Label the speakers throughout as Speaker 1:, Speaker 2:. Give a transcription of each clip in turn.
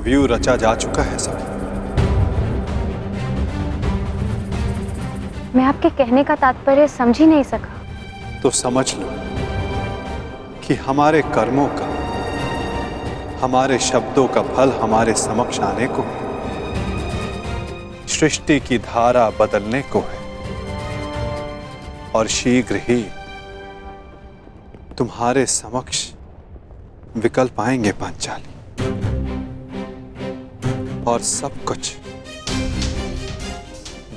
Speaker 1: View रचा जा चुका है सखी।
Speaker 2: मैं आपके कहने का तात्पर्य समझ ही नहीं सका।
Speaker 1: तो समझ लो कि हमारे कर्मों का, हमारे शब्दों का फल हमारे समक्ष आने को, सृष्टि की धारा बदलने को है और शीघ्र ही तुम्हारे समक्ष विकल्प आएंगे पांचाली, और सब कुछ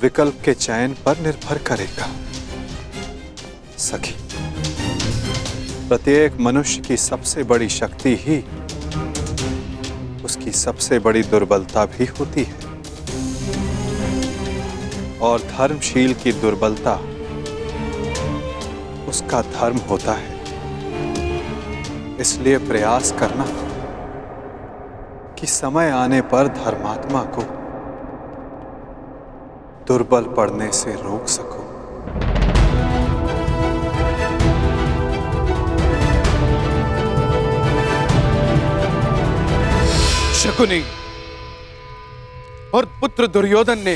Speaker 1: विकल्प के चयन पर निर्भर करेगा सखी। प्रत्येक मनुष्य की सबसे बड़ी शक्ति ही उसकी सबसे बड़ी दुर्बलता भी होती है, और धर्मशील की दुर्बलता उसका धर्म होता है। इसलिए प्रयास करना कि समय आने पर धर्मात्मा को दुर्बल पड़ने से रोक सको।
Speaker 3: शकुनी और पुत्र दुर्योधन ने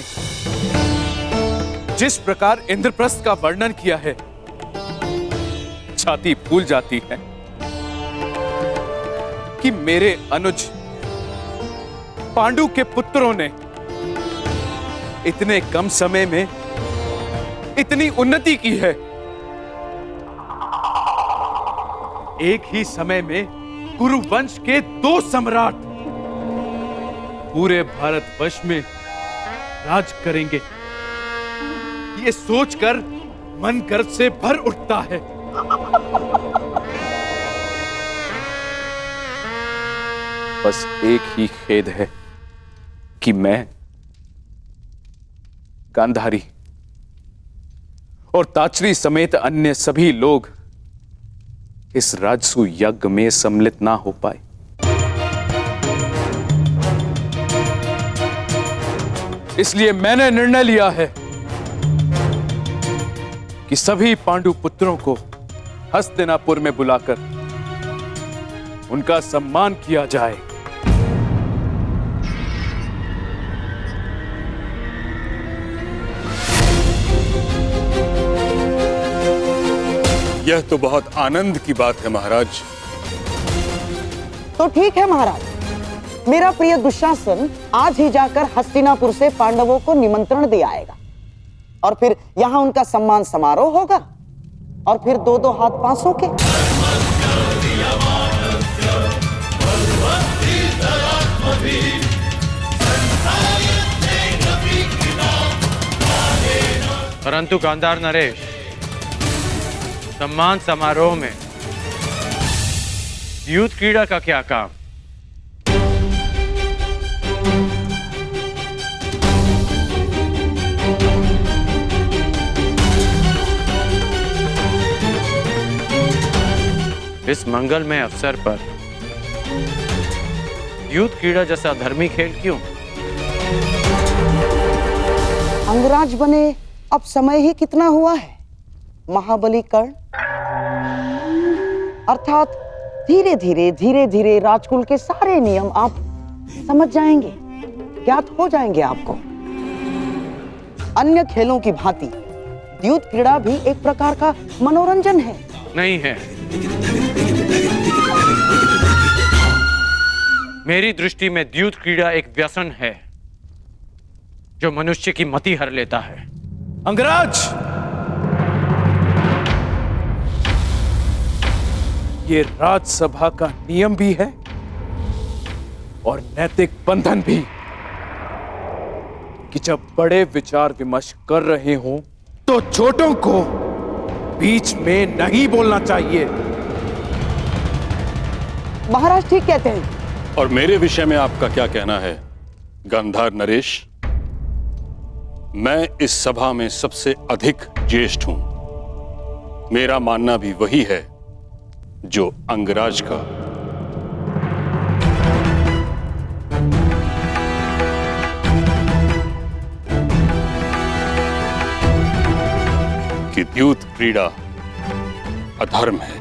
Speaker 3: जिस प्रकार इंद्रप्रस्थ का वर्णन किया है, छाती फूल जाती है कि मेरे अनुज पांडु के पुत्रों ने इतने कम समय में इतनी उन्नति की है। एक ही समय में कुरु वंश के 2 सम्राट पूरे भारतवर्ष में राज करेंगे। ये सोचकर मन गर्व से भर उठता है। बस एक ही खेद है कि मैं गांधारी और ताचरी समेत अन्य सभी लोग इस राजसू यज्ञ में सम्मिलित ना हो पाए। इसलिए मैंने निर्णय लिया है कि सभी पांडु पुत्रों को हस्तिनापुर में बुलाकर उनका सम्मान किया जाए।
Speaker 4: यह तो बहुत आनंद की बात है महाराज।
Speaker 5: तो ठीक है महाराज, मेरा प्रिय दुशासन आज ही जाकर हस्तिनापुर से पांडवों को निमंत्रण दे आएगा, और फिर यहाँ उनका सम्मान समारोह होगा, और फिर 2-2 हाथ पांसों के।
Speaker 6: परंतु गांधार नरेश, सम्मान समारोह में युद्ध क्रीड़ा का क्या काम? इस मंगलमय अवसर पर युद्ध क्रीड़ा जैसा धर्मी खेल क्यों?
Speaker 5: अंगराज बने अब समय ही कितना हुआ है महाबली कर्ण, अर्थात धीरे धीरे राजकुल के सारे नियम आप समझ जाएंगे, ज्ञात हो जाएंगे आपको। अन्य खेलों की भांति द्यूत क्रीड़ा भी एक प्रकार का मनोरंजन है।
Speaker 6: नहीं है। मेरी दृष्टि में द्यूत क्रीड़ा एक व्यसन है जो मनुष्य की मति हर लेता है।
Speaker 3: अंगराज, ये राजसभा का नियम भी है और नैतिक बंधन भी कि जब बड़े विचार विमर्श कर रहे हों तो छोटों को बीच में नहीं बोलना चाहिए।
Speaker 5: महाराज ठीक कहते हैं।
Speaker 4: और मेरे विषय में आपका क्या कहना है गांधार नरेश? मैं इस सभा में सबसे अधिक ज्येष्ठ हूं। मेरा मानना भी वही है जो अंगराज का। कि द्यूत क्रीड़ा अधर्म है।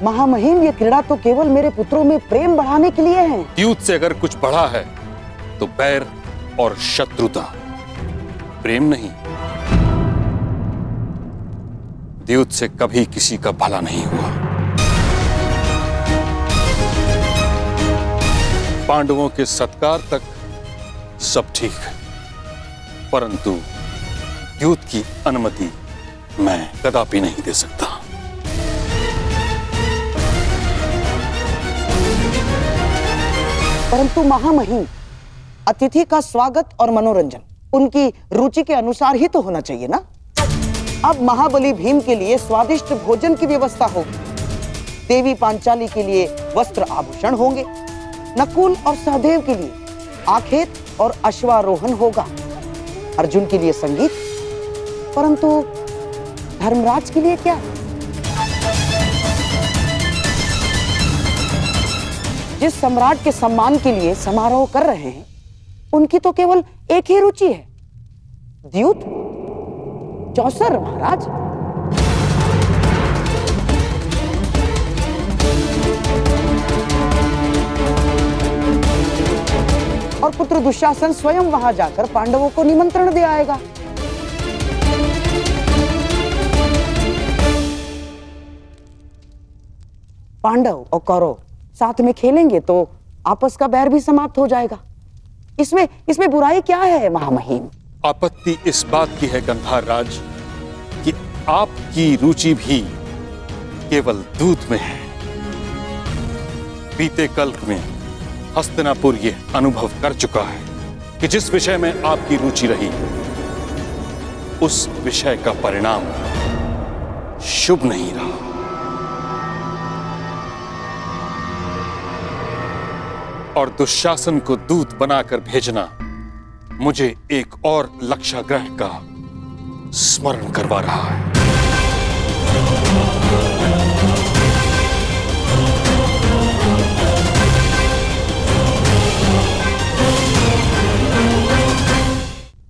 Speaker 5: महामहिम, ये क्रीड़ा तो केवल मेरे पुत्रों में प्रेम बढ़ाने के लिए है।
Speaker 4: द्यूत से अगर कुछ बढ़ा है तो बैर और शत्रुता, प्रेम नहीं। द्यूत से कभी किसी का भला नहीं हुआ। पांडवों के सत्कार तक सब ठीक है, परंतु द्यूत की अनुमति मैं कदापि नहीं दे सकता।
Speaker 5: परंतु महामहिम, अतिथि का स्वागत और मनोरंजन उनकी रुचि के अनुसार ही तो होना चाहिए ना। अब महाबली भीम के लिए स्वादिष्ट भोजन की व्यवस्था होगी, देवी पांचाली के लिए वस्त्र आभूषण होंगे, नकुल और सहदेव के लिए आखेट और अश्वारोहण होगा, अर्जुन के लिए संगीत, परंतु धर्मराज के लिए क्या? जिस सम्राट के सम्मान के लिए समारोह कर रहे हैं, उनकी तो केवल एक ही रुचि है, द्यूत, चौसर महाराज। और पुत्र दुशासन स्वयं वहां जाकर पांडवों को निमंत्रण दे आएगा। पांडव और कौरव साथ में खेलेंगे तो आपस का बैर भी समाप्त हो जाएगा। इसमें बुराई क्या है महामहिम?
Speaker 4: आपत्ति इस बात की है गंधार राज कि आपकी रुचि भी केवल दूत में है। बीते कल्प में हस्तिनापुर यह अनुभव कर चुका है कि जिस विषय में आपकी रुचि रही, उस विषय का परिणाम शुभ नहीं रहा। और दुशासन को दूत बनाकर भेजना मुझे एक और लक्षाग्रह का स्मरण करवा रहा है।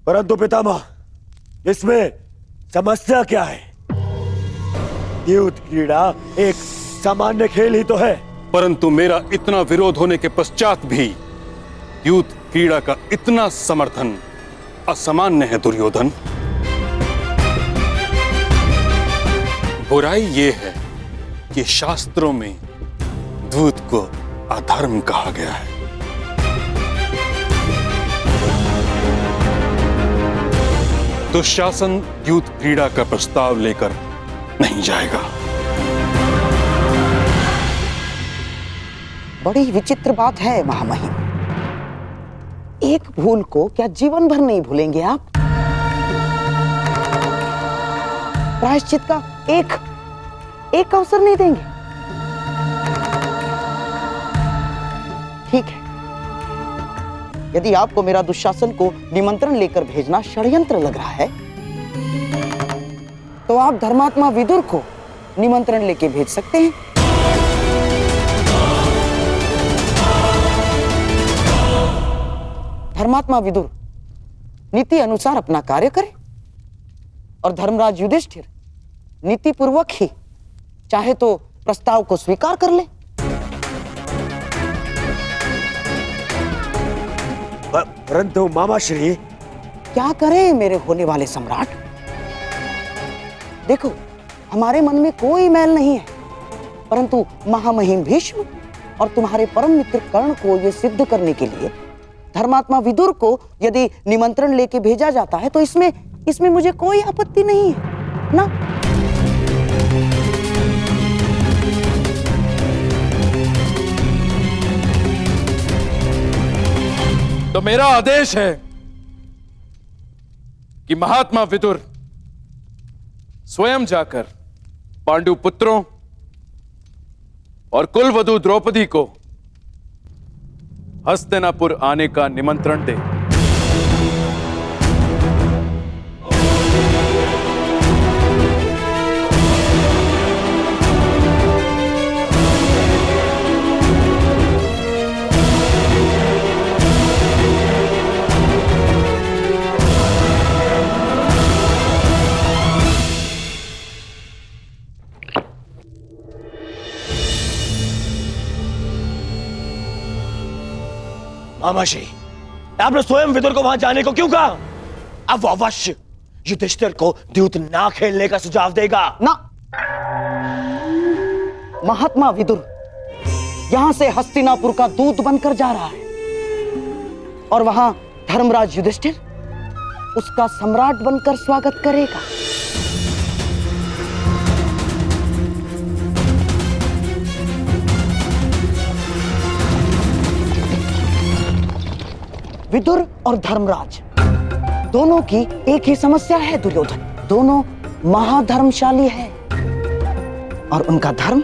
Speaker 7: परंतु पितामह, इसमें समस्या क्या है? द्यूत क्रीड़ा एक सामान्य खेल ही तो है।
Speaker 4: परंतु मेरा इतना विरोध होने के पश्चात भी द्यूत क्रीड़ा का इतना समर्थन असामान्य है दुर्योधन। बुराई यह है कि शास्त्रों में द्यूत को अधर्म कहा गया है। दुशासन द्यूत क्रीड़ा का प्रस्ताव लेकर नहीं जाएगा।
Speaker 5: बड़ी विचित्र बात है महामहिम। एक भूल को क्या जीवन भर नहीं भूलेंगे आप? प्रायश्चित का एक अवसर नहीं देंगे? ठीक है, यदि आपको मेरा दुशासन को निमंत्रण लेकर भेजना षड्यंत्र लग रहा है, तो आप धर्मात्मा विदुर को निमंत्रण लेके भेज सकते हैं। धर्मात्मा विदुर नीति अनुसार अपना कार्य करे और धर्मराज युधिष्ठिर नीति पूर्वक ही चाहे तो प्रस्ताव को स्वीकार कर ले।
Speaker 7: परंतु मामाश्री,
Speaker 5: क्या करें मेरे होने वाले सम्राट? देखो, हमारे मन में कोई मैल नहीं है, परंतु महामहिम भीष्म और तुम्हारे परम मित्र कर्ण को यह सिद्ध करने के लिए धर्मात्मा विदुर को यदि निमंत्रण लेके भेजा जाता है तो इसमें मुझे कोई आपत्ति नहीं है ना।
Speaker 3: तो मेरा आदेश है कि महात्मा विदुर स्वयं जाकर पांडु पुत्रों और कुलवधू द्रौपदी को हस्तिनापुर आने का निमंत्रण दे।
Speaker 7: मामा श्री, आपने स्वयं विदुर को वहां जाने को क्यों कहा? अब वो अवश्य युधिष्ठिर को द्यूत ना खेलने का सुझाव देगा
Speaker 5: ना, महात्मा विदुर यहां से हस्तिनापुर का दूत बनकर जा रहा है और वहां धर्मराज युधिष्ठिर उसका सम्राट बनकर स्वागत करेगा। विदुर और धर्मराज दोनों की एक ही समस्या है दुर्योधन, दोनों महाधर्मशाली हैं और उनका धर्म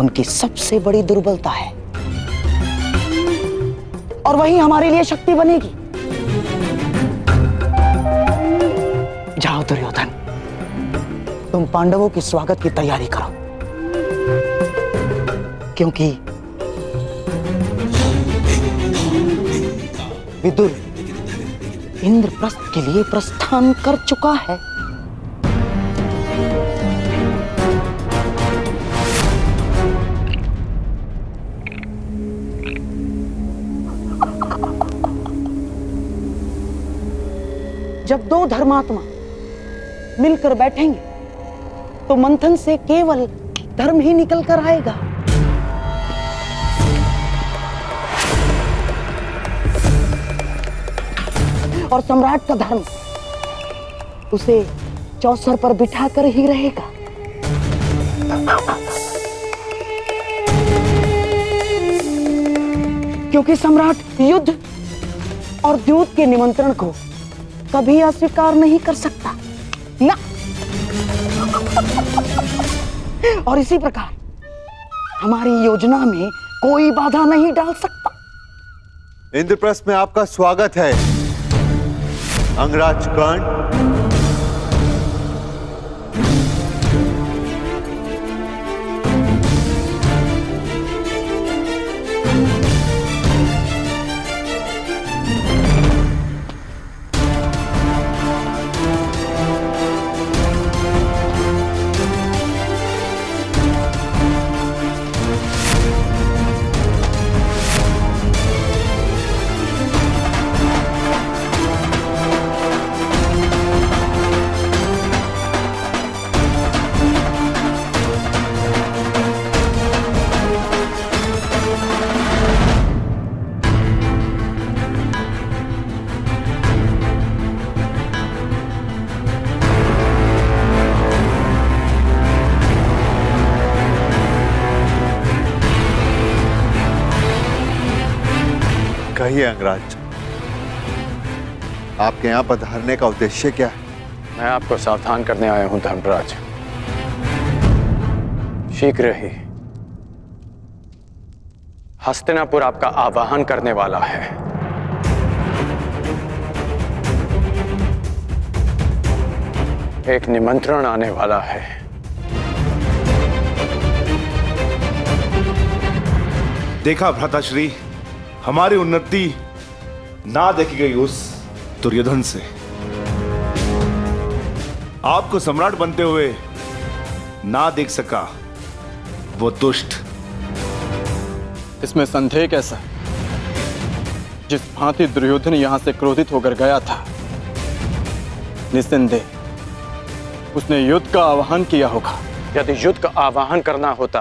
Speaker 5: उनकी सबसे बड़ी दुर्बलता है और वही हमारे लिए शक्ति बनेगी। जाओ दुर्योधन, तुम पांडवों के स्वागत की तैयारी करो, क्योंकि विदुर इंद्रप्रस्थ के लिए प्रस्थान कर चुका है। जब दो धर्मात्मा मिलकर बैठेंगे तो मंथन से केवल धर्म ही निकल कर आएगा। और सम्राट का धर्म उसे चौसर पर बिठाकर ही रहेगा। क्योंकि सम्राट युद्ध और द्यूत के निमंत्रण को कभी अस्वीकार नहीं कर सकता ना। और इसी प्रकार हमारी योजना में कोई बाधा नहीं डाल सकता।
Speaker 8: इंद्रप्रस्थ में आपका स्वागत है अंगराज कर्ण। कहिए अंगराज, आपके यहां पधारने का उद्देश्य क्या है?
Speaker 6: मैं आपको सावधान करने आया हूं धर्मराज। शीघ्र ही हस्तिनापुर आपका आवाहन करने वाला है। एक निमंत्रण आने वाला है।
Speaker 9: देखा भ्राताश्री, हमारी उन्नति ना देखी गई उस दुर्योधन से। आपको सम्राट बनते हुए ना देख सका वो दुष्ट।
Speaker 6: इसमें संदेह कैसा? जिस भांति दुर्योधन यहां से क्रोधित होकर गया था, निस्संदेह उसने युद्ध का आह्वान किया होगा। यदि युद्ध का आह्वान करना होता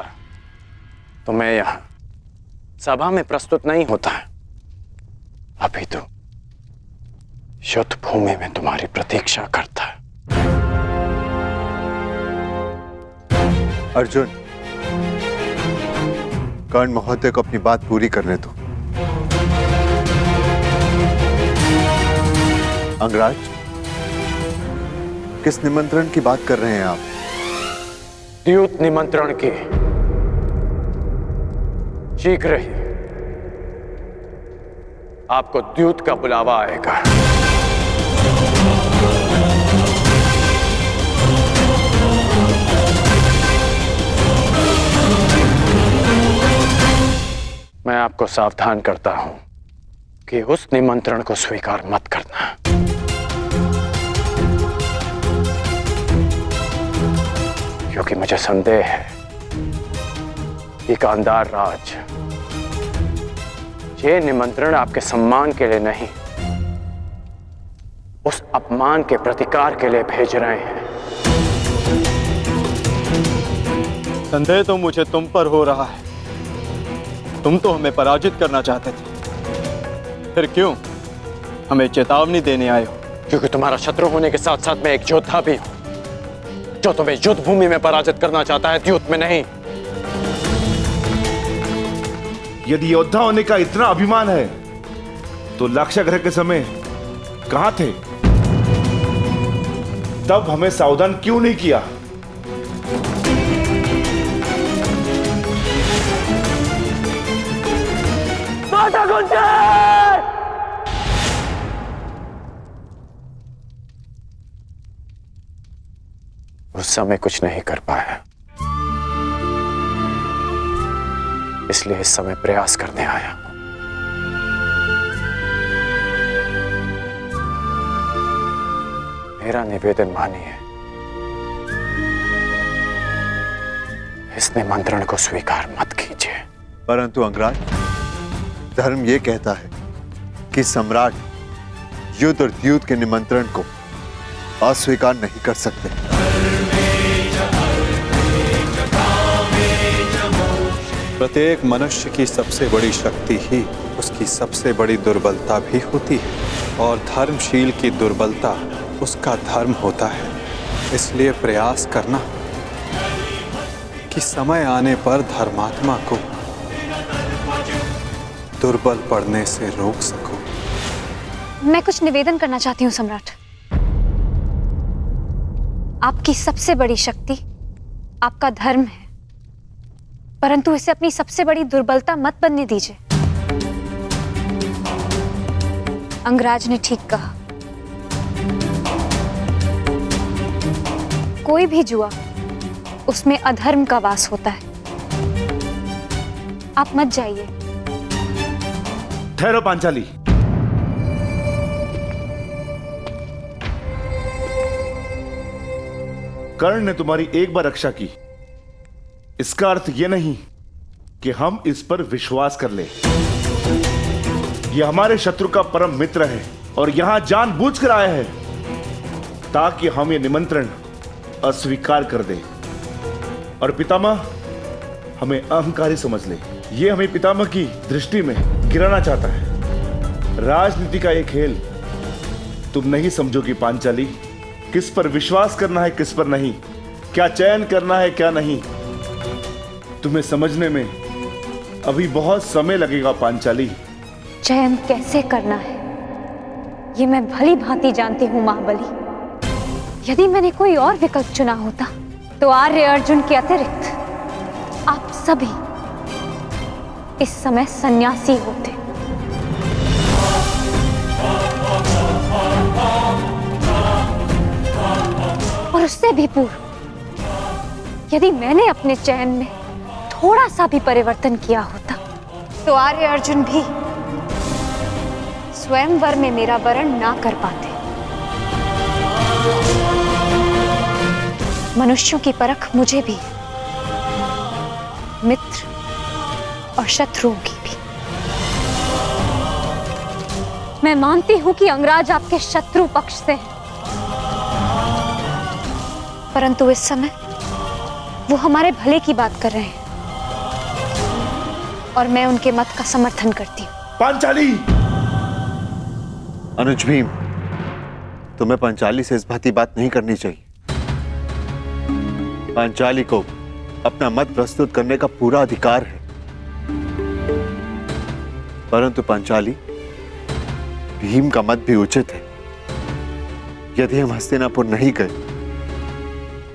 Speaker 6: तो मैं यहां सभा में प्रस्तुत नहीं होता है। अभी तो युद्ध भूमि में तुम्हारी प्रतीक्षा करता है।
Speaker 8: अर्जुन, कर्ण महोदय को अपनी बात पूरी करने दो। अंगराज, किस निमंत्रण की बात कर रहे हैं आप?
Speaker 6: द्यूत निमंत्रण की। शीघ्र ही आपको द्यूत का बुलावा आएगा। मैं आपको सावधान करता हूं कि उस निमंत्रण को स्वीकार मत करना। क्योंकि मुझे संदेह है कि गांधार राज ये निमंत्रण आपके सम्मान के लिए नहीं, उस अपमान के प्रतिकार के लिए भेज रहे हैं।
Speaker 10: संदेह तो मुझे तुम पर हो रहा है। तुम तो हमें पराजित करना चाहते थे, फिर क्यों हमें चेतावनी देने आए हो?
Speaker 6: क्योंकि तुम्हारा शत्रु होने के साथ साथ मैं एक योद्धा भी हूं, जो तुम्हें युद्ध भूमि में पराजित करना चाहता है, युद्ध में नहीं।
Speaker 9: यदि योद्धा होने का इतना अभिमान है तो लाक्षागृह के समय कहां थे? तब हमें सावधान क्यों नहीं किया?
Speaker 7: माता गुंजर!
Speaker 6: उस समय कुछ नहीं कर पाया, इसलिए इस समय प्रयास करने आया। मेरा निवेदन मानिए, इस निमंत्रण को स्वीकार मत कीजिए।
Speaker 8: परंतु अंगराज, धर्म ये कहता है कि सम्राट युद्ध और द्यूत के निमंत्रण को अस्वीकार नहीं कर सकते।
Speaker 1: प्रत्येक मनुष्य की सबसे बड़ी शक्ति ही उसकी सबसे बड़ी दुर्बलता भी होती है, और धर्मशील की दुर्बलता उसका धर्म होता है। इसलिए प्रयास करना कि समय आने पर धर्मात्मा को दुर्बल पड़ने से रोक सको।
Speaker 2: मैं कुछ निवेदन करना चाहती हूँ सम्राट। आपकी सबसे बड़ी शक्ति आपका धर्म है, परंतु इसे अपनी सबसे बड़ी दुर्बलता मत बनने दीजिए। अंगराज ने ठीक कहा, कोई भी जुआ उसमें अधर्म का वास होता है। आप मत जाइए।
Speaker 9: ठहरो पांचाली। कर्ण ने तुम्हारी एक बार रक्षा की, इसका अर्थ यह नहीं कि हम इस पर विश्वास कर ले। यह हमारे शत्रु का परम मित्र है और यहां जानबूझकर आया है ताकि हम ये निमंत्रण अस्वीकार कर दे और पितामह हमें अहंकारी समझ ले। ये हमें पितामह की दृष्टि में गिराना चाहता है। राजनीति का ये खेल तुम नहीं समझोगी पांचाली। किस पर विश्वास करना है, किस पर नहीं, क्या चयन करना है, क्या नहीं, तुम्हें समझने में अभी बहुत समय लगेगा पांचाली।
Speaker 2: चयन कैसे करना है ये मैं भली भांति जानती हूँ महाबली। यदि मैंने कोई और विकल्प चुना होता तो आर्य अर्जुन के अतिरिक्त आप सभी इस समय सन्यासी होते। और उससे भी पूर्व यदि मैंने अपने चयन में थोड़ा सा भी परिवर्तन किया होता तो आर्य अर्जुन भी स्वयंवर में मेरा वरण ना कर पाते। मनुष्यों की परख मुझे भी, मित्र और शत्रुओं की भी। मैं मानती हूं कि अंगराज आपके शत्रु पक्ष से है, परंतु इस समय वो हमारे भले की बात कर रहे हैं और मैं उनके मत का समर्थन करती हूँ।
Speaker 9: पांचाली!
Speaker 8: अनुज भीम, तुम्हें पांचाली से इस भांति बात नहीं करनी चाहिए। पांचाली को अपना मत प्रस्तुत करने का पूरा अधिकार है, परंतु पांचाली, भीम का मत भी उचित है। यदि हम हस्तिनापुर नहीं गए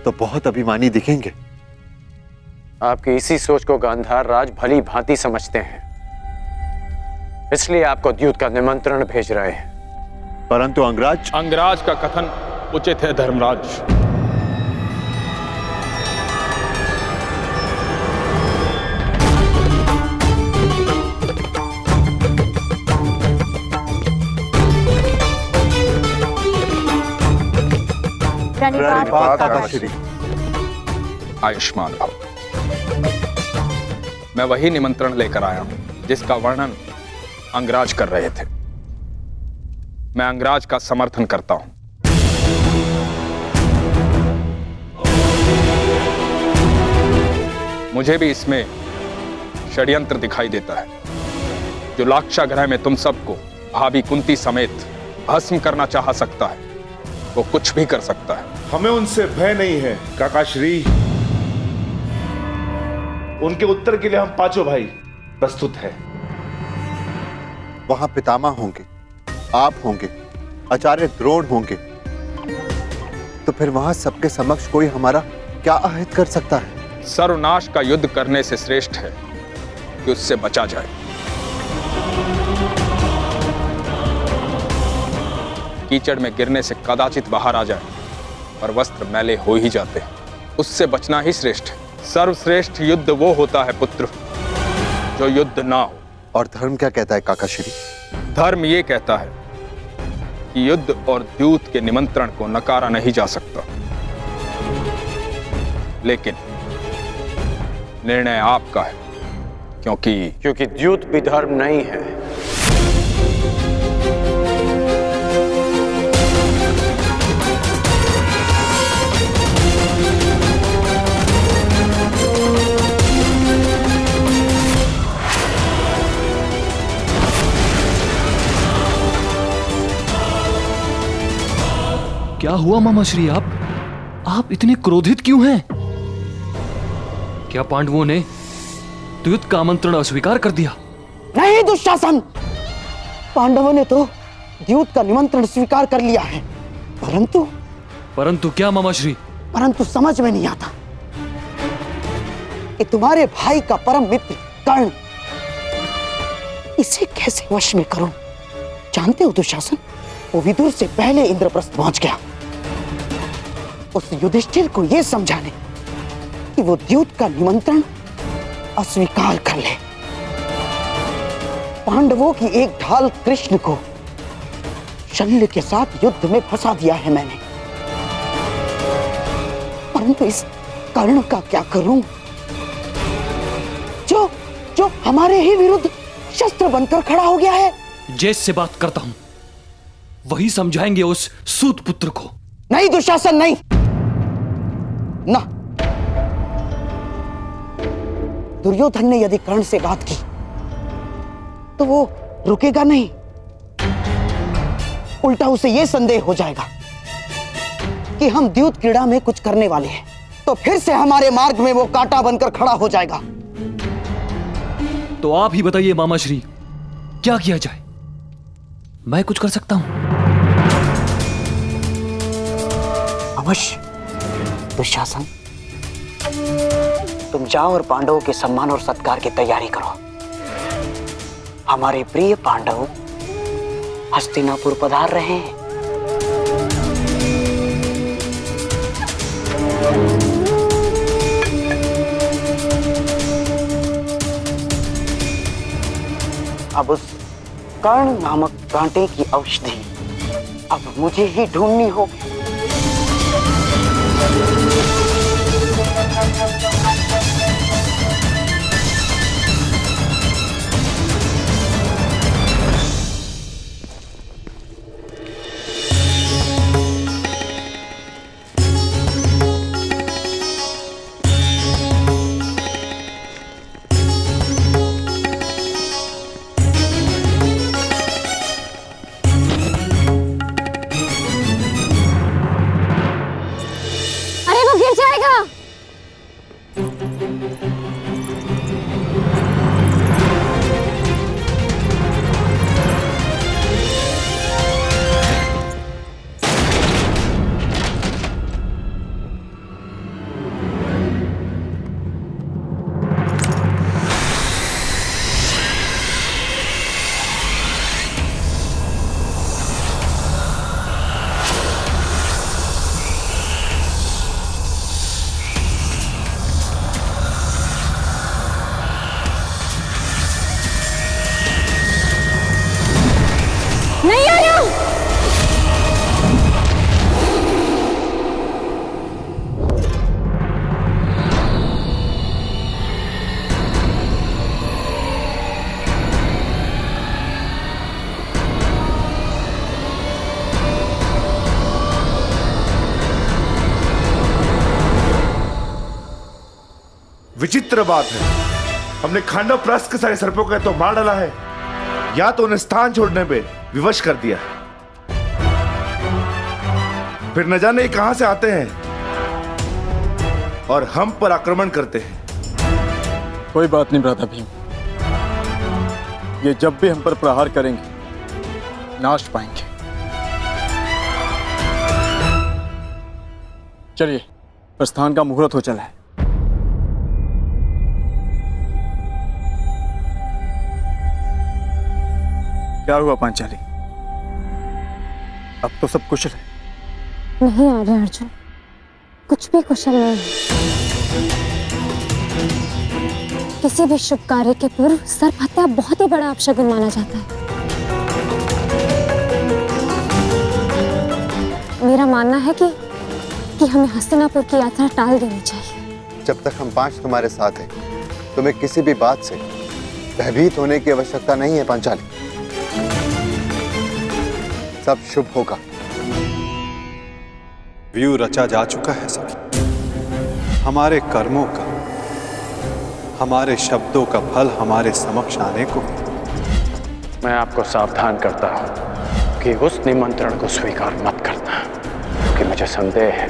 Speaker 8: तो बहुत अभिमानी दिखेंगे।
Speaker 6: आपकी इसी सोच को गांधार राज भली भांति समझते हैं, इसलिए आपको द्यूत का निमंत्रण भेज रहे हैं।
Speaker 8: परंतु
Speaker 10: अंगराज का कथन उचित है धर्मराज।
Speaker 3: आयुष्मान भव। मैं वही निमंत्रण लेकर आया हूं जिसका वर्णन अंगराज कर रहे थे। मैं अंगराज का समर्थन करता हूं। मुझे भी इसमें षड्यंत्र दिखाई देता है। जो लाक्षागृह में तुम सबको भाभी कुंती समेत भस्म करना चाह सकता है, वो कुछ भी कर सकता है।
Speaker 9: हमें उनसे भय नहीं है काकाश्री। उनके उत्तर के लिए हम पांचों भाई प्रस्तुत हैं।
Speaker 8: वहां पितामह होंगे, आप होंगे, आचार्य द्रोण होंगे, तो फिर वहां सबके समक्ष कोई हमारा क्या अहित कर सकता है?
Speaker 3: सर्वनाश का युद्ध करने से श्रेष्ठ है कि उससे बचा जाए। कीचड़ में गिरने से कदाचित बाहर आ जाए, पर वस्त्र मैले हो ही जाते हैं। उससे बचना ही श्रेष्ठ है। सर्वश्रेष्ठ युद्ध वो होता है पुत्र, जो युद्ध ना हो।
Speaker 8: और धर्म क्या कहता है काकाश्री?
Speaker 3: धर्म ये कहता है कि युद्ध और द्यूत के निमंत्रण को नकारा नहीं जा सकता, लेकिन निर्णय आपका है,
Speaker 6: क्योंकि द्यूत भी धर्म नहीं है।
Speaker 11: क्या हुआ मामाश्री? आप इतने क्रोधित क्यों हैं? क्या पांडवों ने द्यूत का आमंत्रण अस्वीकार कर दिया?
Speaker 5: नहीं दुशासन, पांडवों ने तो द्यूत का निमंत्रण स्वीकार कर लिया है, परंतु
Speaker 11: क्या मामाश्री?
Speaker 5: परंतु समझ में नहीं आता कि तुम्हारे भाई का परम मित्र कर्ण, इसे कैसे वश में करूं? जानते हो दुशासन, वो विदुर से पहले इंद्रप्रस्थ पहुंच गया उस युधिष्ठिर को यह समझाने कि वो द्यूत का निमंत्रण अस्वीकार कर ले। पांडवों की एक ढाल कृष्ण को शल्य के साथ युद्ध में फंसा दिया है मैंने, परंतु इस कर्ण का क्या करूं, जो हमारे ही विरुद्ध शस्त्र बनकर खड़ा हो गया है।
Speaker 11: जेस से बात करता हूं, वही समझाएंगे उस सूत पुत्र को।
Speaker 5: नहीं दुशासन, नहीं ना। दुर्योधन ने यदि कर्ण से बात की तो वो रुकेगा नहीं, उल्टा उसे यह संदेह हो जाएगा कि हम द्यूत क्रीड़ा में कुछ करने वाले हैं, तो फिर से हमारे मार्ग में वो कांटा बनकर खड़ा हो जाएगा।
Speaker 11: तो आप ही बताइए मामाश्री, क्या किया जाए? मैं कुछ कर सकता हूं?
Speaker 5: अवश्य दुशासन, तुम जाओ और पांडवों के सम्मान और सत्कार की तैयारी करो। हमारे प्रिय पांडव हस्तिनापुर पधार रहे हैं। अब उस कर्ण नामक कांटे की औषधि अब मुझे ही ढूंढनी होगी।
Speaker 9: विचित्र बात है, हमने खांडव प्रस्थ के सारे सर्पों का तो मार डाला है, या तो उन्हें स्थान छोड़ने पे विवश कर दिया, फिर न जाने कहां से आते हैं और हम पर आक्रमण करते हैं।
Speaker 10: कोई बात नहीं भ्राता भीम, ये जब भी हम पर प्रहार करेंगे नाश पाएंगे। चलिए, प्रस्थान का मुहूर्त हो चला है। क्या हुआ पांचाली? अब तो सब कुशल है?
Speaker 2: नहीं आर्य अर्जुन, कुछ भी कुशल नहीं है। किसी भी शुभ कार्य के पूर्व सर्प हत्या बहुत ही बड़ा अपशगुन माना जाता है। मेरा मानना है कि हमें हस्तिनापुर की यात्रा टाल देनी चाहिए।
Speaker 8: जब तक हम 5 तुम्हारे साथ हैं, तुम्हें किसी भी बात से भयभीत होने की आवश्यकता नहीं है पांचाली। सब शुभ होगा।
Speaker 1: व्यू रचा जा चुका है सखी। हमारे कर्मों का, हमारे शब्दों का फल हमारे समक्ष आने को।
Speaker 6: मैं आपको सावधान करता हूं कि उस निमंत्रण को स्वीकार मत करना, क्योंकि मुझे संदेह है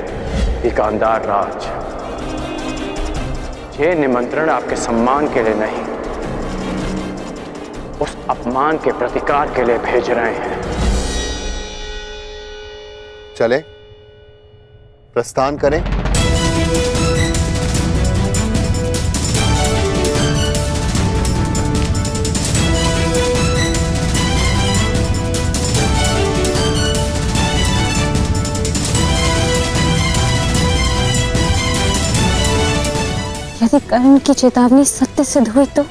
Speaker 6: कि गांधार राज ये निमंत्रण आपके सम्मान के लिए नहीं, उस अपमान के प्रतिकार के लिए भेज रहे हैं।
Speaker 8: चले, प्रस्थान करें।
Speaker 2: यदि कर्ण की चेतावनी सत्य सिद्ध हुई तो?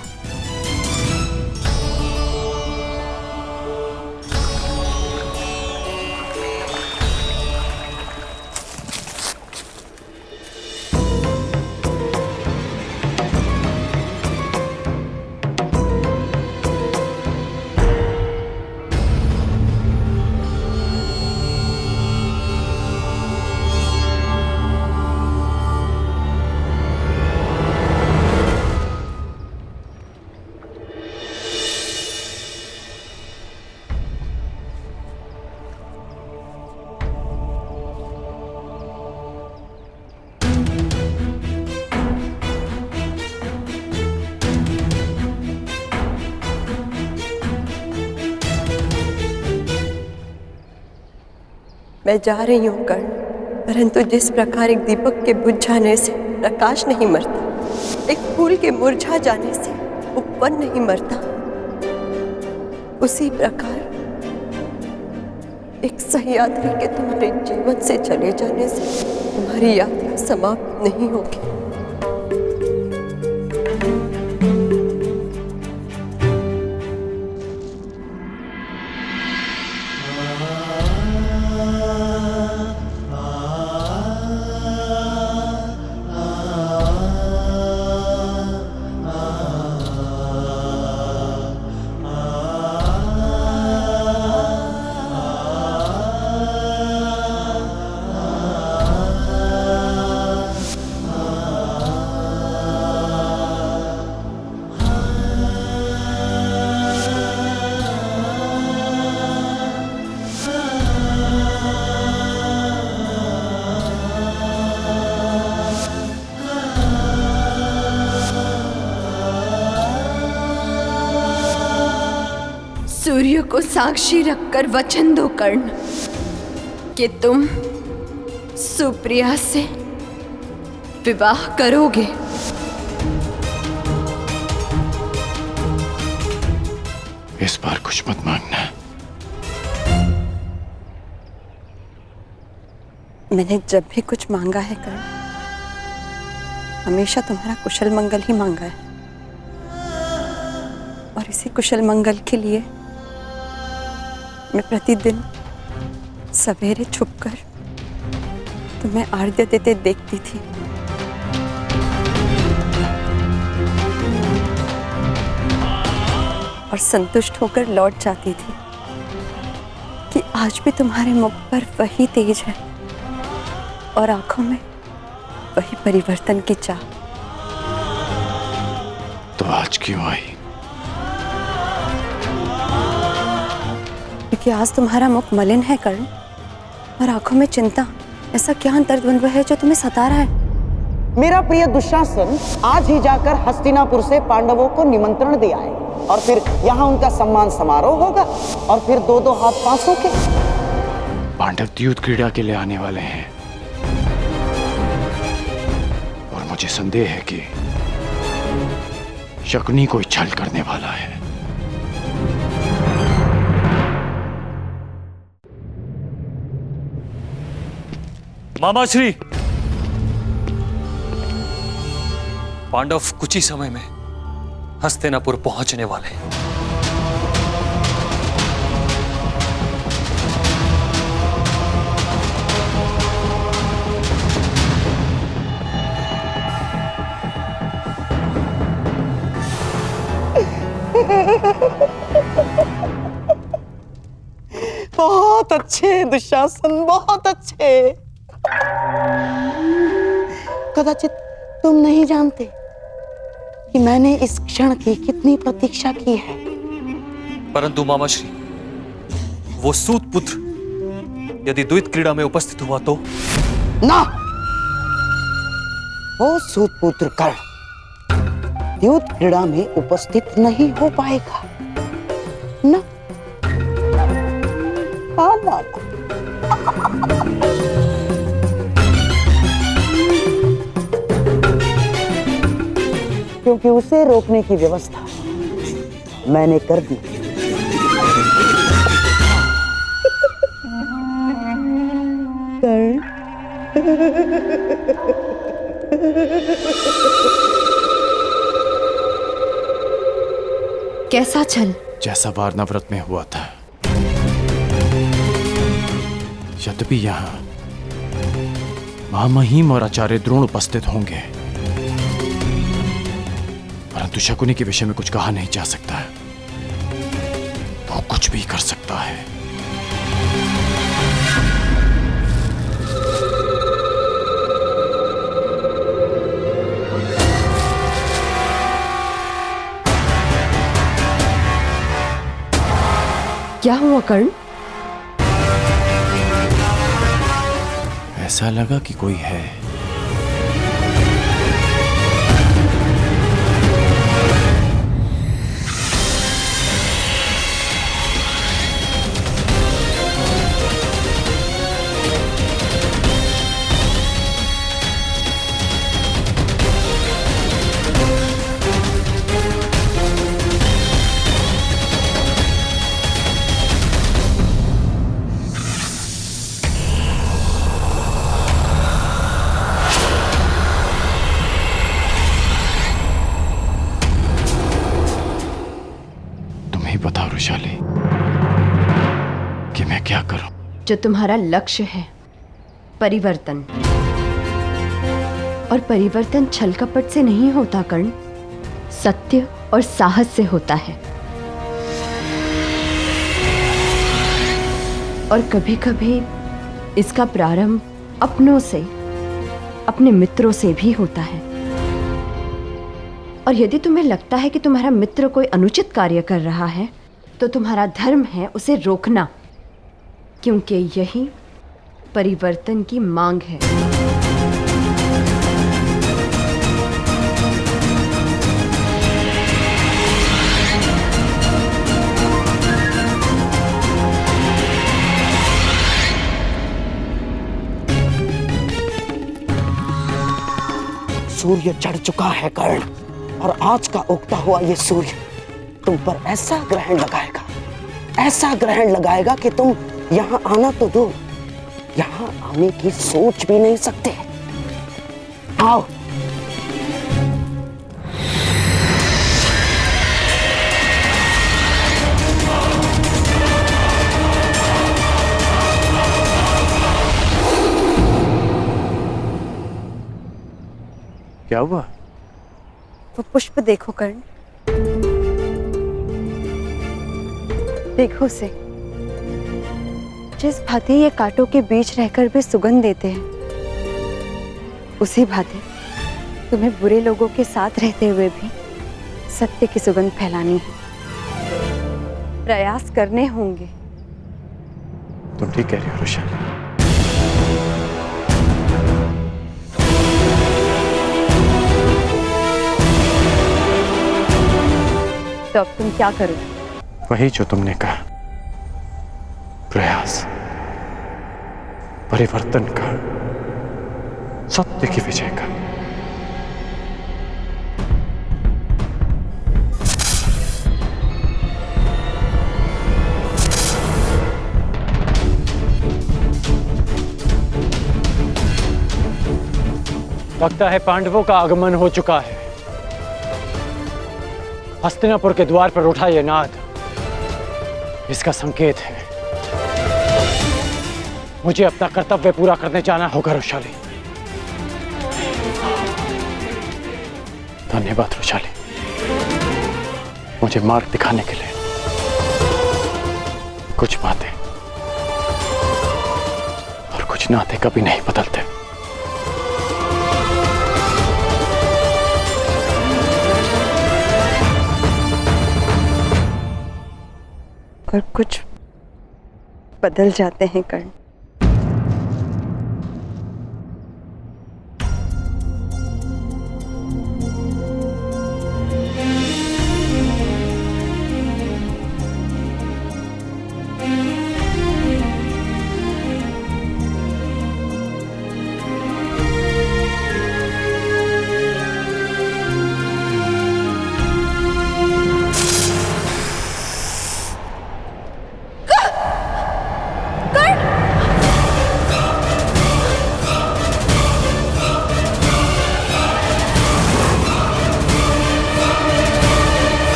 Speaker 12: मैं जा रही हूँ कर्ण, परंतु जिस प्रकार एक दीपक के बुझ जाने से प्रकाश नहीं मरता, एक फूल के मुरझा जाने से उपवन नहीं मरता, उसी प्रकार एक सहयात्री के तुम्हारे जीवन से चले जाने से तुम्हारी यात्रा समाप्त नहीं होगी।
Speaker 13: सूर्य को साक्षी रखकर वचन दो कर्ण कि तुम सुप्रिया से विवाह करोगे।
Speaker 6: इस बार कुछ मत मांगना।
Speaker 12: मैंने जब भी कुछ मांगा है कर्ण, हमेशा तुम्हारा कुशल मंगल ही मांगा है, और इसी कुशल मंगल के लिए मैं प्रतिदिन सवेरे छुपकर तुम्हें आर्घ्य देते देखती थी। और संतुष्ट होकर लौट जाती थी कि आज भी तुम्हारे मुख पर वही तेज है और आंखों में वही परिवर्तन की चाह।
Speaker 6: तो आज क्यों आई?
Speaker 12: क्योंकि आज तुम्हारा मुख मलिन है कर्ण, और आंखों में चिंता। ऐसा क्या अंतर्द्वंद्व है जो तुम्हें सता रहा है?
Speaker 5: मेरा प्रिय दुशासन आज ही जाकर हस्तिनापुर से पांडवों को निमंत्रण दे आए, और फिर यहाँ उनका सम्मान समारोह होगा, और फिर दो दो हाथ पांचों के।
Speaker 6: पांडव द्यूत क्रीड़ा के लिए आने वाले हैं, और मुझे संदेह है कि शकुनी कोई छल करने वाला है।
Speaker 11: मामाश्री, पांडव कुछ ही समय में हस्तिनापुर पहुंचने वाले हैं।
Speaker 5: बहुत अच्छे दुशासन, बहुत अच्छे। कदाचित तुम नहीं जानते कि मैंने इस क्षण की कितनी प्रतीक्षा की है।
Speaker 11: परंतु मामाश्री, वो सूत पुत्र यदि द्वैत क्रीड़ा में उपस्थित हुआ तो?
Speaker 5: ना, वो सूतपुत्र कर्ण द्यूत क्रीड़ा में उपस्थित नहीं हो पाएगा। ना, ना। क्योंकि उसे रोकने की व्यवस्था मैंने कर दी।
Speaker 13: कैसा छल?
Speaker 6: जैसा वारनाव्रत में हुआ था। यद्यपि यहाँ महामहिम और आचार्य द्रोण उपस्थित होंगे, परंतु शकुनी के विषय में कुछ कहा नहीं जा सकता है। वो कुछ भी कर सकता है।
Speaker 13: क्या हुआ कर्ण?
Speaker 6: ऐसा लगा कि कोई है। बताओ रुशाली कि मैं क्या करूं?
Speaker 13: जो तुम्हारा लक्ष्य है, परिवर्तन, और परिवर्तन छल कपट से नहीं होता कर्ण, सत्य और साहस से होता है। और कभी कभी इसका प्रारंभ अपनों से, अपने मित्रों से भी होता है। और यदि तुम्हें लगता है कि तुम्हारा मित्र कोई अनुचित कार्य कर रहा है, तो तुम्हारा धर्म है उसे रोकना, क्योंकि यही परिवर्तन की मांग है।
Speaker 5: सूर्य चढ़ चुका है कर्ण, और आज का उगता हुआ ये सूर्य तुम पर ऐसा ग्रहण लगाएगा, ऐसा ग्रहण लगाएगा कि तुम यहाँ आना तो दो, यहाँ आने की सोच भी नहीं सकते। आओ।
Speaker 6: क्या हुआ?
Speaker 12: वो पुष्प देखो कर्ण, देखो उसे। जिस भांति ये कांटों के बीच रहकर भी सुगंध देते हैं, उसी भांति तुम्हें बुरे लोगों के साथ रहते हुए भी सत्य की सुगंध फैलानी है, प्रयास करने होंगे।
Speaker 6: तुम ठीक कह रही हो रुशाली।
Speaker 12: तो अब तुम क्या करो?
Speaker 6: वही जो तुमने कहा, प्रयास, परिवर्तन का, सत्य की विजय का।
Speaker 14: लगता है पांडवों का आगमन हो चुका है। हस्तिनापुर के द्वार पर उठा यह नाद इसका संकेत है। मुझे अपना कर्तव्य पूरा करने जाना होगा रुशाली। धन्यवाद रुशाली, मुझे मार्ग दिखाने के लिए। कुछ बातें और कुछ नाते कभी नहीं बदलते।
Speaker 12: और कुछ बदल जाते हैं कर्ण।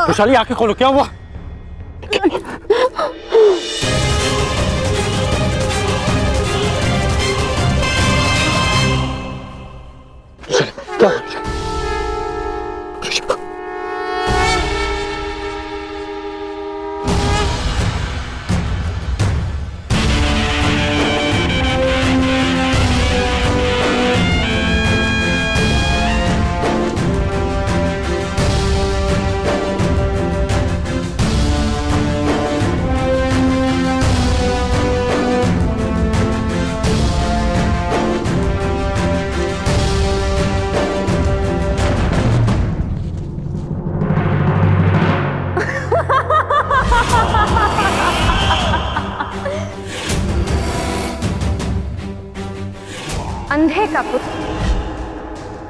Speaker 14: रुशाली आंखें खोलो, क्या हुआ?
Speaker 2: अंधे का पुत्र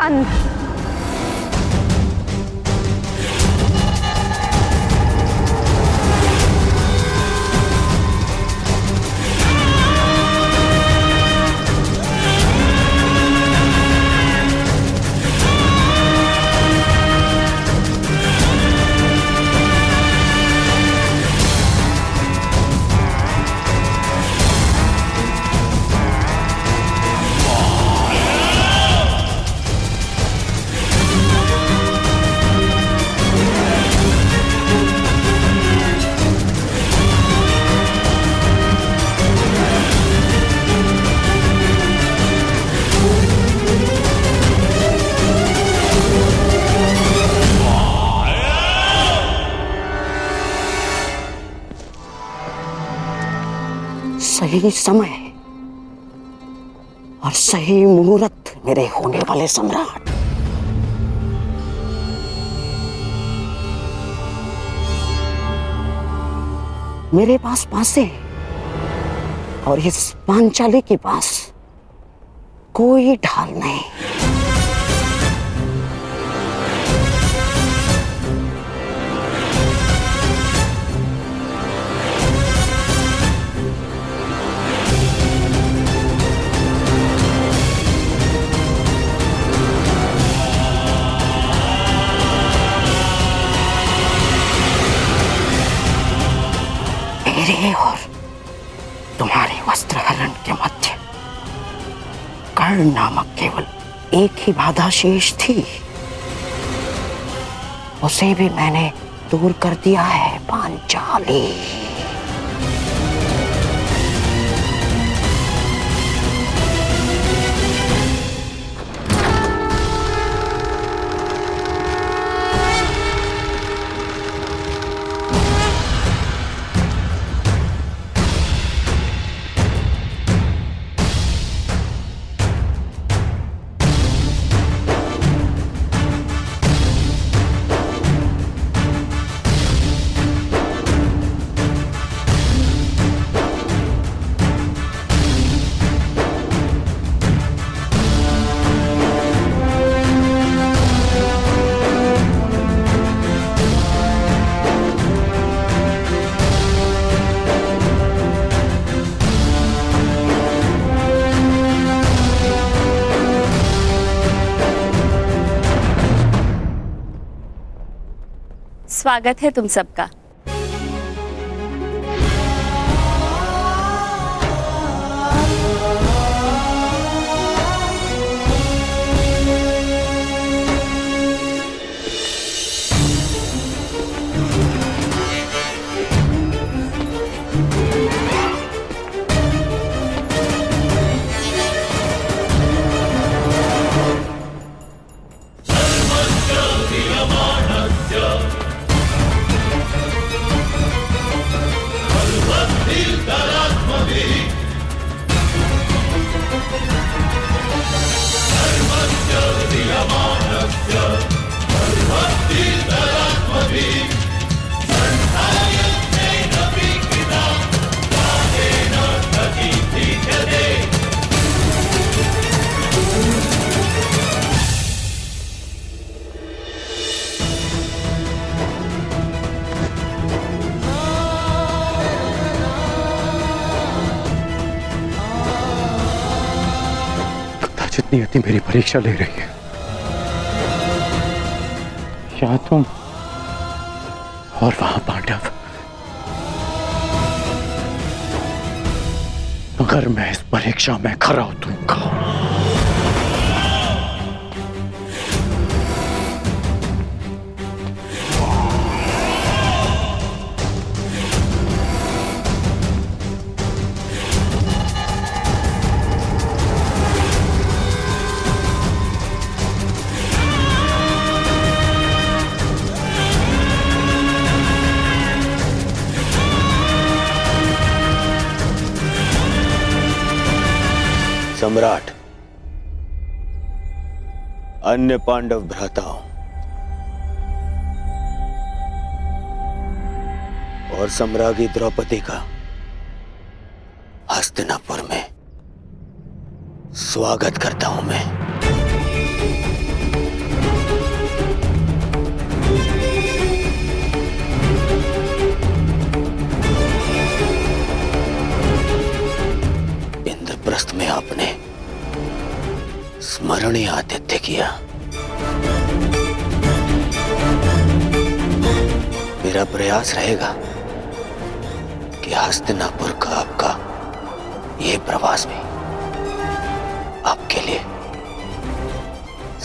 Speaker 2: अंधा।
Speaker 5: सही समय और सही मुहूर्त मेरे होने वाले सम्राट। मेरे पास पासे और इस पांचाली के पास कोई ढाल नहीं। मेरे और तुम्हारे वस्त्र हरण के मध्य कर्ण नामक केवल एक ही बाधा शेष थी। उसे भी मैंने दूर कर दिया है पांचाली।
Speaker 15: स्वागत है तुम सबका।
Speaker 6: नियति मेरी परीक्षा ले रही है। या तुम और वहां पांडव। अगर मैं इस परीक्षा में खरा उतरूंगा
Speaker 7: सम्राट, अन्य पांडव भ्राताओं और सम्राज्ञी द्रौपदी का हस्तिनापुर में स्वागत करता हूं मैं। इंद्रप्रस्थ में आपने स्मरणीय आतिथ्य किया। मेरा प्रयास रहेगा कि हस्तिनापुर का आपका ये प्रवास भी आपके लिए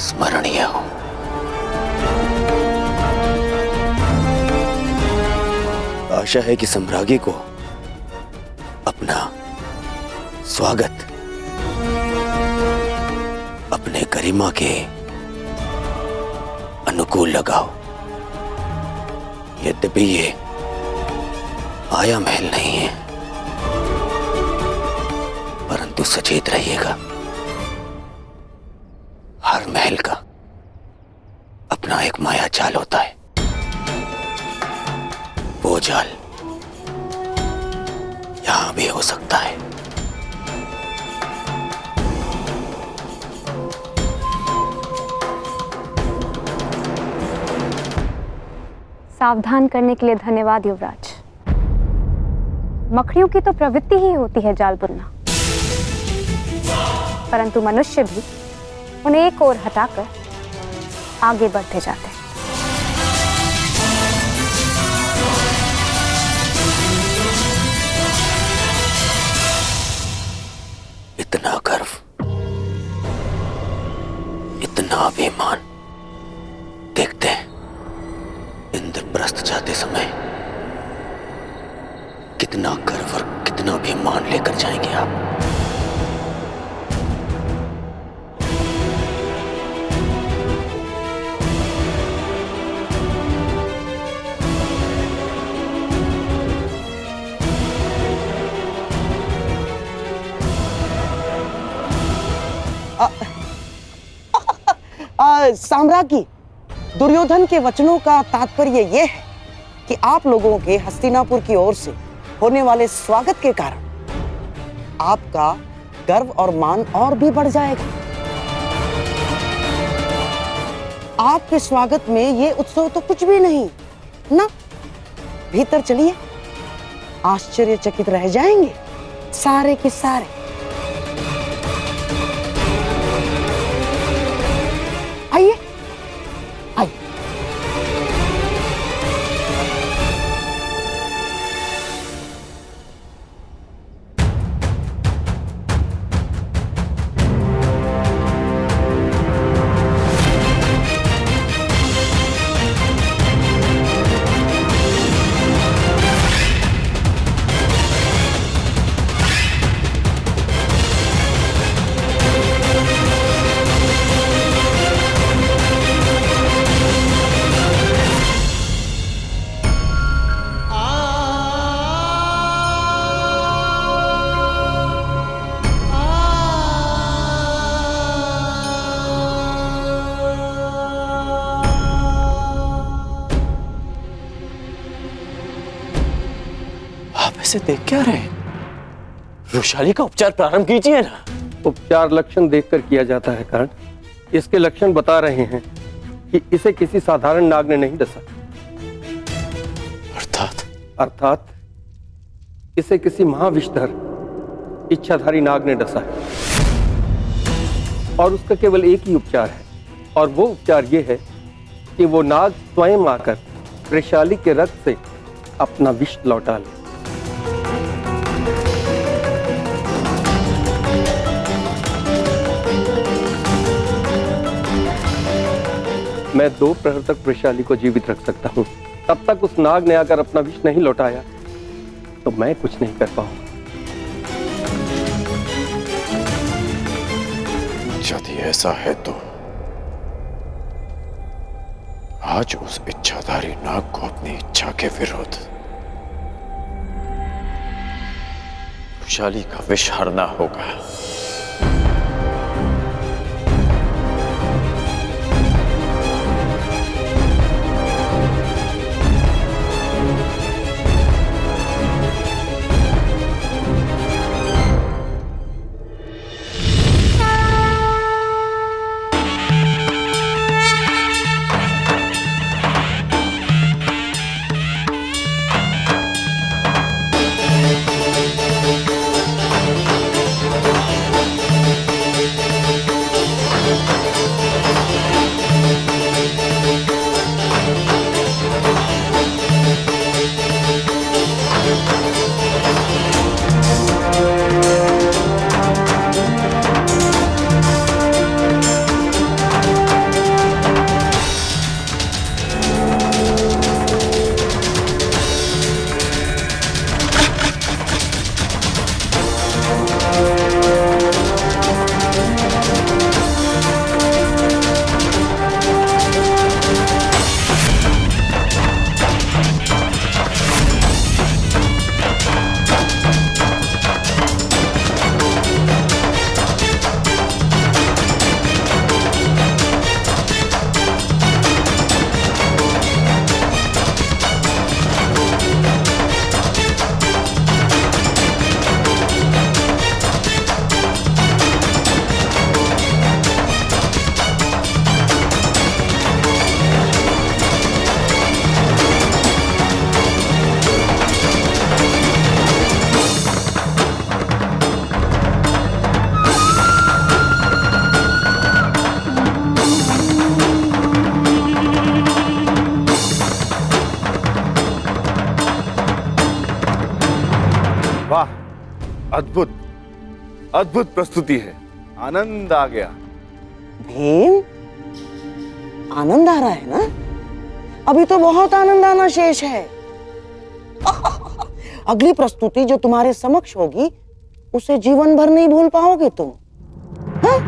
Speaker 7: स्मरणीय हो। आशा है कि सम्राज्ञी को अपना स्वागत अपने गरिमा के अनुकूल लगाओ। यद्यपि ये आया महल नहीं है, परंतु सचेत रहिएगा। हर महल का अपना एक माया जाल होता है। वो जाल यहां भी हो सकता है।
Speaker 2: सावधान करने के लिए धन्यवाद युवराज। मकड़ियों की तो प्रवृत्ति ही होती है जाल बुनना, परंतु मनुष्य भी उन्हें एक ओर हटाकर आगे बढ़ते जाते हैं।
Speaker 7: इतना गर्व, इतना अभिमान। देखते हैं इंद्रप्रस्थ जाते समय
Speaker 16: कितना गर्व और कितना अभिमान लेकर जाएंगे आप?
Speaker 5: साम्राज्ञी, दुर्योधन के वचनों का तात्पर्य यह है कि आप लोगों के हस्तिनापुर की ओर से होने वाले स्वागत के कारण आपका गर्व और मान और भी बढ़ जाएगा। आपके स्वागत में ये उत्सव तो कुछ भी नहीं ना। भीतर चलिए, आश्चर्यचकित रह जाएंगे सारे के सारे। आइए आइए।
Speaker 7: ऐसे देख क्या रहे हैं? वृषाली का उपचार प्रारंभ कीजिए ना।
Speaker 17: उपचार लक्षण देखकर किया जाता है कर्ण। इसके लक्षण बता रहे हैं कि इसे किसी साधारण नाग ने नहीं डसा। अर्थात इसे किसी महाविषधर इच्छाधारी नाग ने डसा है और उसका केवल एक ही उपचार है, और वो उपचार ये है कि वो नाग स्वयं आकर वृषाली के रक्त से अपना विष लौटा ले। मैं 2 प्रहर तक वृषाली को जीवित रख सकता हूँ। तब तक उस नाग ने आकर अपना विष नहीं लौटाया तो मैं कुछ नहीं कर पाऊंगा।
Speaker 6: यदि ऐसा है तो आज उस इच्छाधारी नाग को अपनी इच्छा के विरुद्ध वृषाली का विष हरना होगा।
Speaker 9: वाह, अद्भुत अद्भुत प्रस्तुति है। आनंद आ गया।
Speaker 5: भीम, आनंद आ रहा है ना? अभी तो बहुत आनंद आना शेष है। अगली प्रस्तुति जो तुम्हारे समक्ष होगी उसे जीवन भर नहीं भूल पाओगे तुम। हाँ?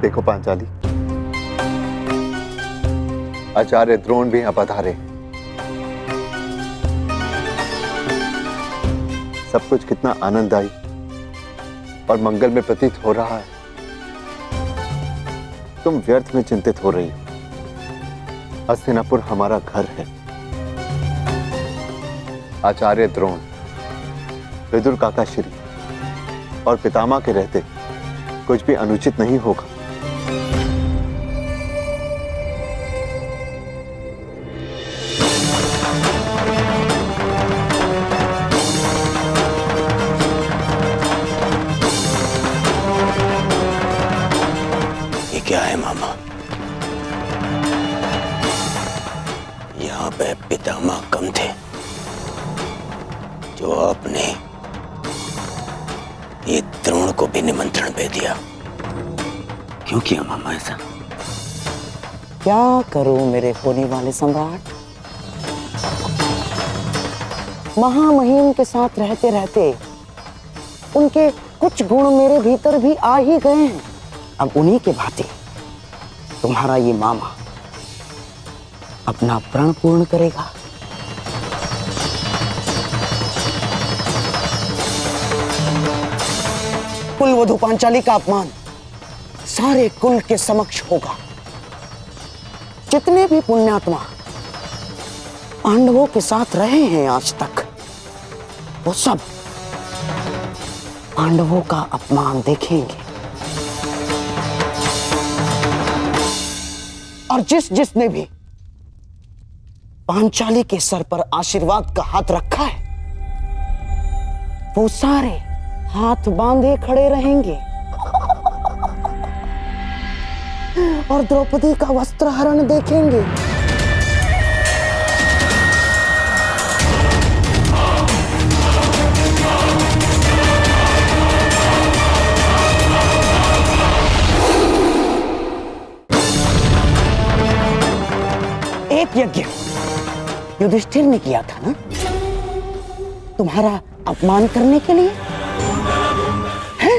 Speaker 8: देखो पांचाली, आचार्य द्रोण भी यहां पधारे। सब कुछ कितना आनंददायी और मंगल में प्रतीत हो रहा है। तुम व्यर्थ में चिंतित हो रही हो। हस्तिनापुर हमारा घर है। आचार्य द्रोण, विदुर काका श्री और पितामह के रहते कुछ भी अनुचित नहीं होगा।
Speaker 16: ये क्या है मामा? यहाँ पे पितामह कम थे जो आपने ये द्रोण को भी निमंत्रण दे दिया। क्यों किया मामा ऐसा?
Speaker 5: क्या करूं मेरे होने वाले सम्राट? महामहिम के साथ रहते रहते उनके कुछ गुण मेरे भीतर भी आ ही गए हैं। अब उन्हीं के भांति तुम्हारा ये मामा अपना प्रण पूर्ण करेगा। कुलवधु पांचाली का अपमान सारे कुल के समक्ष होगा। जितने भी पुण्यात्मा पांडवों के साथ रहे हैं आज तक, वो सब पांडवों का अपमान देखेंगे। और जिसने भी पांचाली के सर पर आशीर्वाद का हाथ रखा है, वो सारे हाथ बांधे खड़े रहेंगे और द्रौपदी का वस्त्रहरण देखेंगे। एक यज्ञ युधिष्ठिर ने किया था ना, तुम्हारा अपमान करने के लिए है?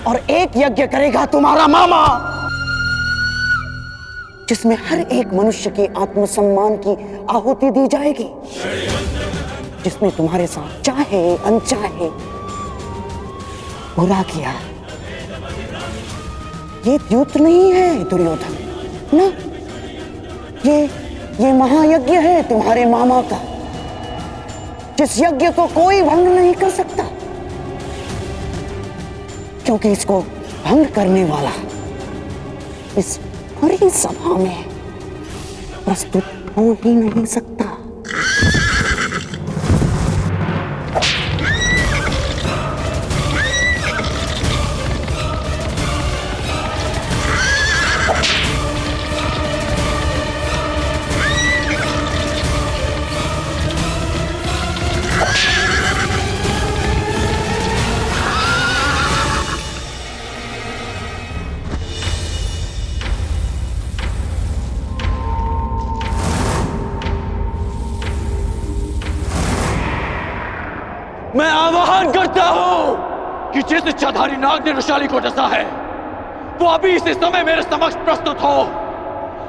Speaker 5: और एक यज्ञ करेगा तुम्हारा मामा, जिसमें हर एक मनुष्य के आत्मसम्मान की आहुति दी जाएगी, जिसने तुम्हारे साथ चाहे अनचाहे बुरा किया। ये द्यूत नहीं है दुर्योधन ना, ये महायज्ञ है तुम्हारे मामा का, जिस यज्ञ को कोई भंग नहीं कर सकता, क्योंकि इसको भंग करने वाला इस पूरी सभा में प्रस्तुत हो ही नहीं सकता।
Speaker 7: मैं आवाहन करता हूं कि जिस इच्छाधारी नाग ने रुशाली को डसा है, वो अभी इसी समय मेरे समक्ष प्रस्तुत हो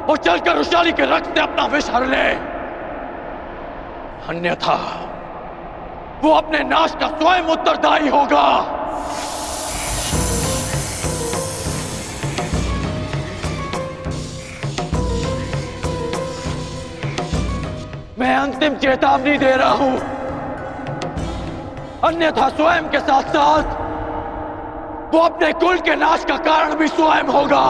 Speaker 7: और चलकर रुशाली के रक्त से अपना विष हर ले। अन्यथा वो अपने नाश का स्वयं उत्तरदायी होगा। मैं अंतिम चेतावनी दे रहा हूं, अन्यथा स्वयं के साथ साथ वो अपने कुल के नाश का कारण भी स्वयं होगा।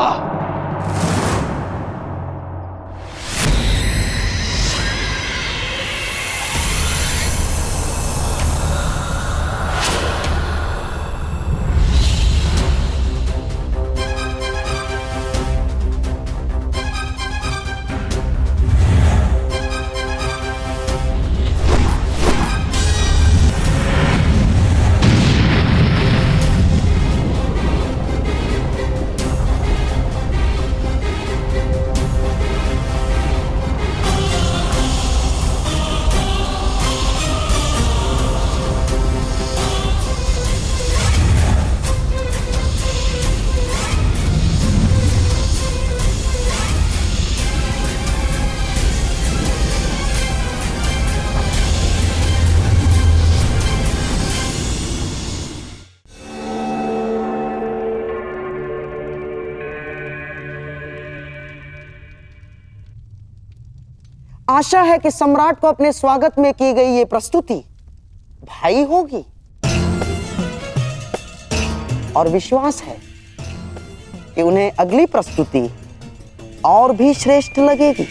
Speaker 5: आशा है कि सम्राट को अपने स्वागत में की गई ये प्रस्तुति भाई होगी और विश्वास है कि उन्हें अगली प्रस्तुति और भी श्रेष्ठ लगेगी।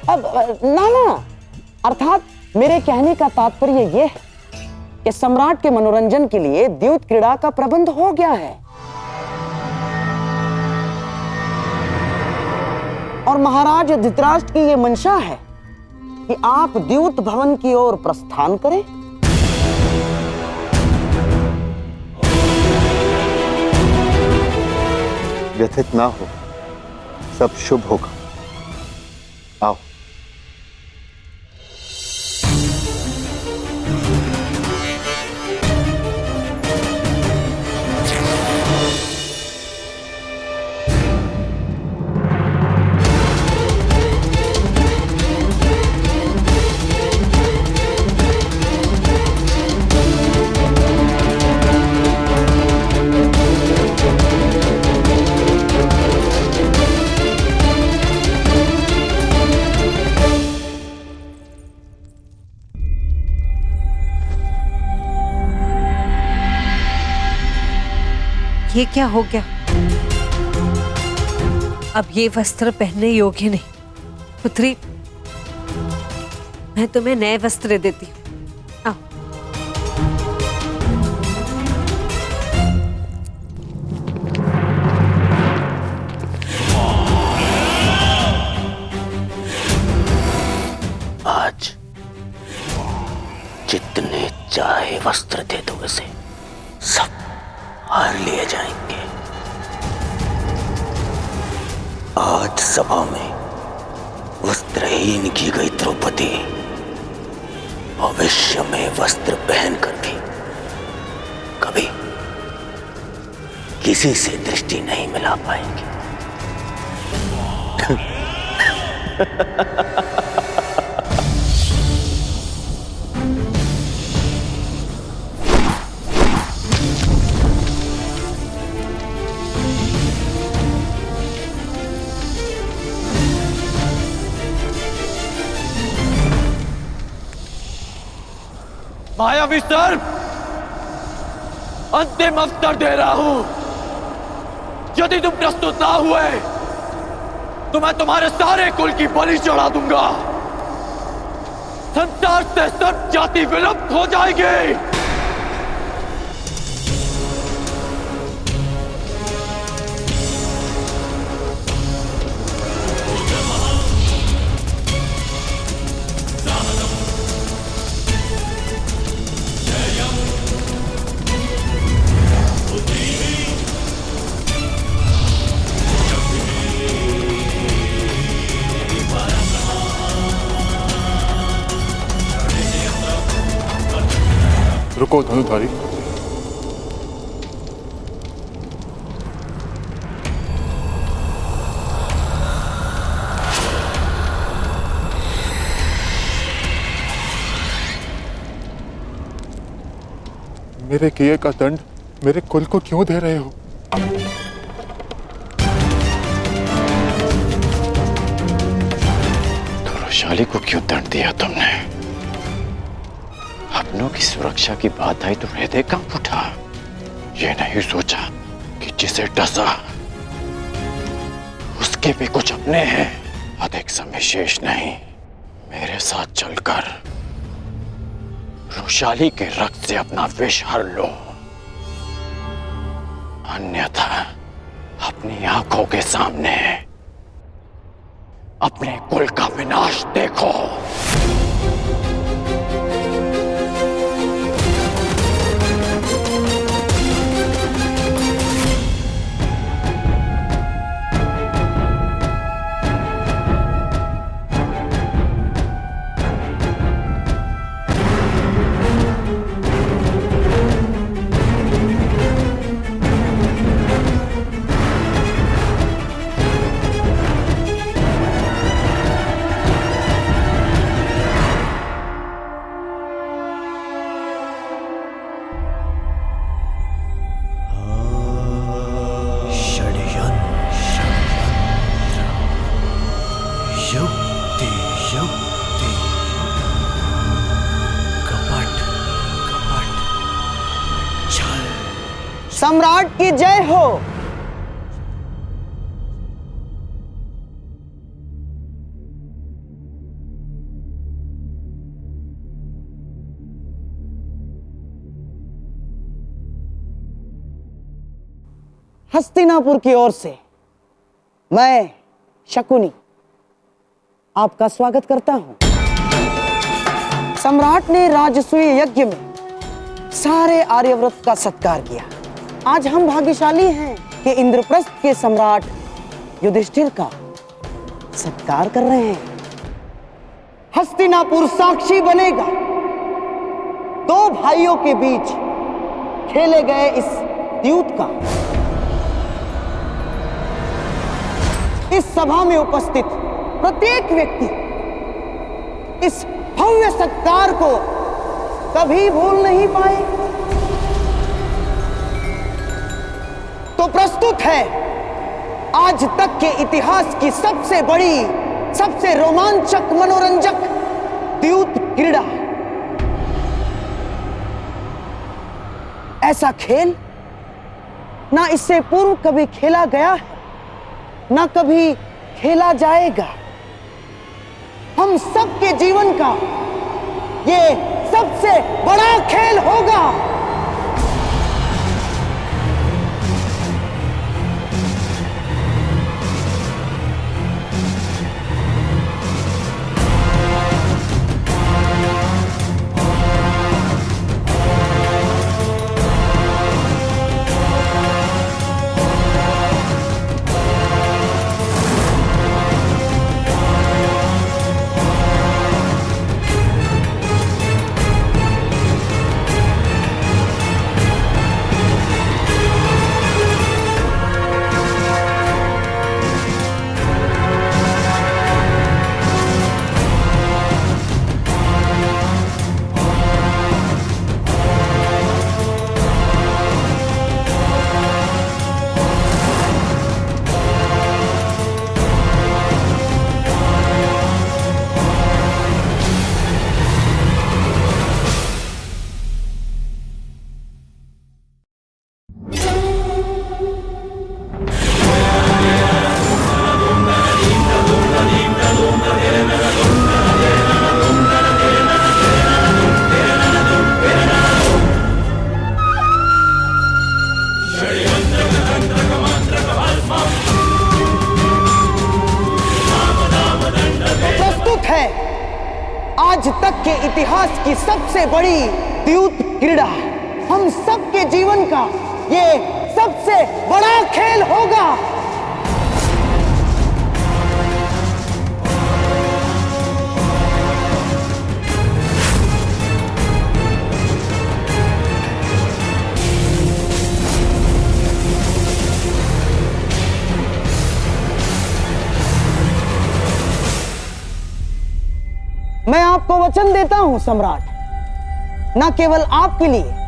Speaker 5: अब ना अर्थात मेरे कहने का तात्पर्य यह है कि सम्राट के मनोरंजन के लिए द्यूत क्रीड़ा का प्रबंध हो गया है और महाराज धृतराष्ट्र की यह मंशा है कि आप द्यूत भवन की ओर प्रस्थान करें।
Speaker 8: व्यथित ना हो, सब शुभ होगा। आओ।
Speaker 18: ये क्या हो गया? अब ये वस्त्र पहनने योग्य नहीं। पुत्री, मैं तुम्हें नए वस्त्र देती हूँ। आओ।
Speaker 16: आज जितने चाहे वस्त्र दे दो इसे, सब हार लिए जाएंगे। आज सभा में वस्त्रहीन की गई द्रौपदी भविष्य में वस्त्र पहनकर भी कभी किसी से दृष्टि नहीं मिला पाएंगी।
Speaker 7: मायावी सर्प, अंतिम अवसर दे रहा हूं। यदि तुम प्रस्तुत ना हुए तो मैं तुम्हारे सारे कुल की बलि चढ़ा दूंगा। संसार से सब जाति विलुप्त हो जाएगी।
Speaker 4: रुको धनुधारी, मेरे किए का दंड मेरे कुल को क्यों दे रहे हो?
Speaker 6: धनुषाली को क्यों दंड दिया तुमने? अपनों की सुरक्षा की बात आई तो हृदय कांप उठा। ये नहीं सोचा कि जिसे डसा उसके भी कुछ अपने हैं। अधिक समय शेष नहीं, मेरे साथ चलकर रुशाली के रक्त से अपना विष हर लो, अन्यथा अपनी आंखों के सामने अपने कुल का विनाश देखो।
Speaker 5: सम्राट की जय हो। हस्तिनापुर की ओर से मैं शकुनी आपका स्वागत करता हूं। सम्राट ने राजसूय यज्ञ में सारे आर्यव्रत का सत्कार किया। आज हम भाग्यशाली हैं कि इंद्रप्रस्थ के सम्राट युधिष्ठिर का सत्कार कर रहे हैं। हस्तिनापुर साक्षी बनेगा दो भाइयों के बीच खेले गए इस युद्ध का। इस सभा में उपस्थित प्रत्येक व्यक्ति इस भव्य सत्कार को कभी भूल नहीं पाए। तो प्रस्तुत है आज तक के इतिहास की सबसे बड़ी, सबसे रोमांचक, मनोरंजक द्यूत क्रीड़ा। ऐसा खेल ना इससे पूर्व कभी खेला गया है, ना कभी खेला जाएगा। हम सबके जीवन का ये सबसे बड़ा खेल होगा। आज तक के इतिहास की सबसे बड़ी द्यूत क्रीड़ा। हम सबके जीवन का ये सबसे बड़ा खेल होगा। मैं आपको वचन देता हूं सम्राट, न केवल आपके लिए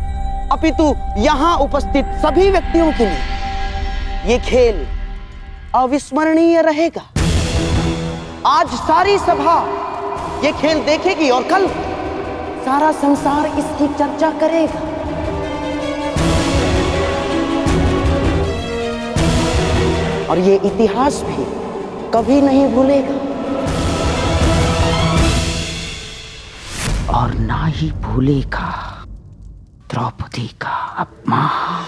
Speaker 5: अपितु यहां उपस्थित सभी व्यक्तियों के लिए यह खेल अविस्मरणीय रहेगा। आज सारी सभा यह खेल देखेगी और कल सारा संसार इसकी चर्चा करेगा। और ये इतिहास भी कभी नहीं भूलेगा और ना ही भूलेगा द्रौपदी का अपमान।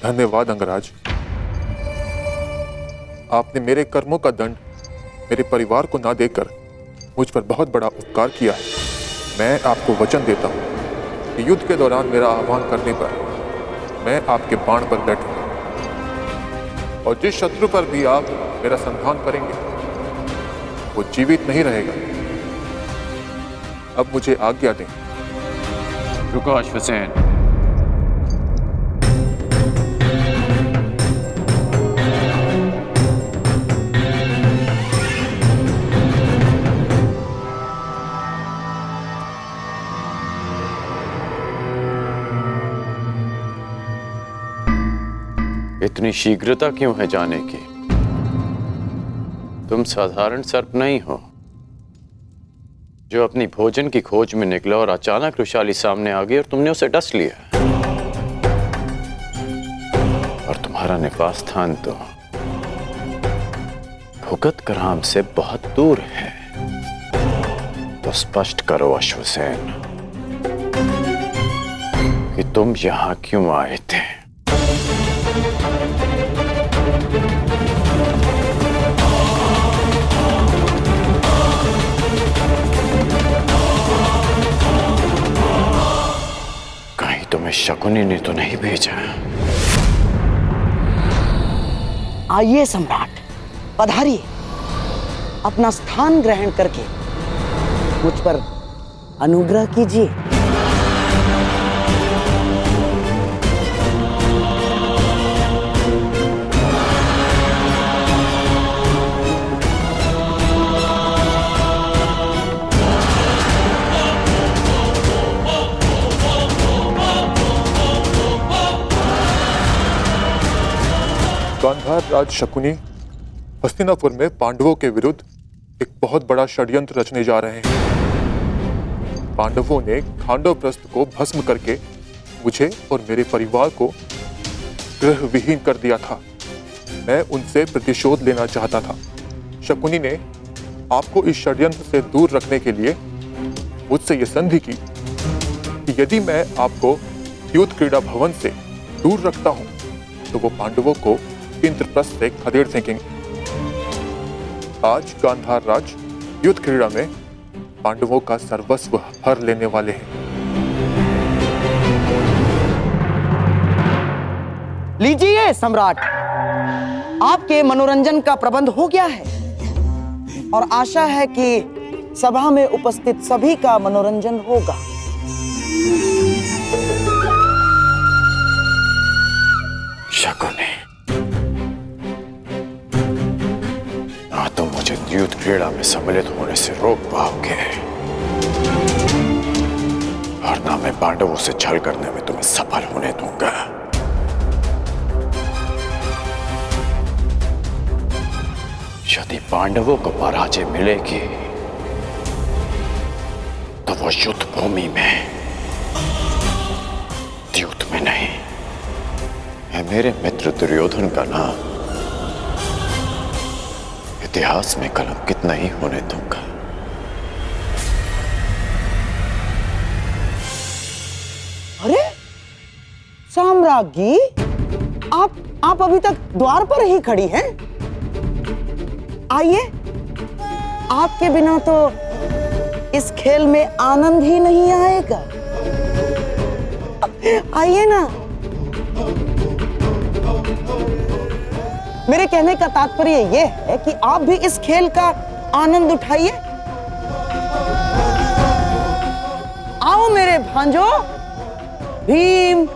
Speaker 19: धन्यवाद अंगराज, आपने मेरे कर्मों का दंड मेरे परिवार को ना देकर मुझ पर बहुत बड़ा उपकार किया है। मैं आपको वचन देता हूँ कि युद्ध के दौरान मेरा आह्वान करने पर मैं आपके बाण पर बैठूंगा और जिस शत्रु पर भी आप मेरा संधान करेंगे वो जीवित नहीं रहेगा। अब मुझे आज्ञा दें।
Speaker 6: रुको अश्वसेन, इतनी शीघ्रता क्यों है जाने की? तुम साधारण सर्प नहीं हो जो अपनी भोजन की खोज में निकला और अचानक रुशाली सामने आ गई और तुमने उसे डस लिया। और तुम्हारा निवास स्थान तो भुगत ग्राम से बहुत दूर है। तो स्पष्ट करो अश्वसेन कि तुम यहां क्यों आए थे? कहीं तुम्हें शकुनी ने तो नहीं भेजा?
Speaker 5: आइए सम्राट, पधारिए, अपना स्थान ग्रहण करके मुझ पर अनुग्रह कीजिए।
Speaker 19: गांधार राज शकुनी हस्तिनापुर में पांडवों के विरुद्ध एक बहुत बड़ा षड्यंत्र रचने जा रहे हैं। पांडवों ने खांडवप्रस्थ को भस्म करके मुझे और मेरे परिवार को गृह विहीन कर दिया था। मैं उनसे प्रतिशोध लेना चाहता था। शकुनी ने आपको इस षड्यंत्र से दूर रखने के लिए मुझसे यह संधि की कि यदि मैं आपको युद्ध क्रीड़ा भवन से दूर रखता हूं तो वो पांडवों को इंद्रप्रस्थ से खदेड़ फेंकेंगे। आज गांधार राज युद्ध क्रीड़ा में पांडवों का सर्वस्व हर लेने वाले हैं।
Speaker 5: लीजिए सम्राट, आपके मनोरंजन का प्रबंध हो गया है और आशा है कि सभा में उपस्थित सभी का मनोरंजन होगा।
Speaker 6: शकुनी, ना तुम मुझे युद्ध क्रीड़ा में सम्मिलित होने से रोक पाओगे और ना मैं पांडवों से छल करने में तुम्हें सफल होने दूंगा। यदि पांडवों को पराजय मिलेगी तो वो युद्ध भूमि में, युद्ध में नहीं। मैं मेरे मित्र दुर्योधन का नाम इतिहास में कलंकित नहीं होने दूंगा।
Speaker 5: अरे साम्राज्ञी, आप अभी तक द्वार पर ही खड़ी हैं? आइए, आपके बिना तो इस खेल में आनंद ही नहीं आएगा। आइए ना। मेरे कहने का तात्पर्य यह है कि आप भी इस खेल का आनंद उठाइए। आओ मेरे भांजो, भीम,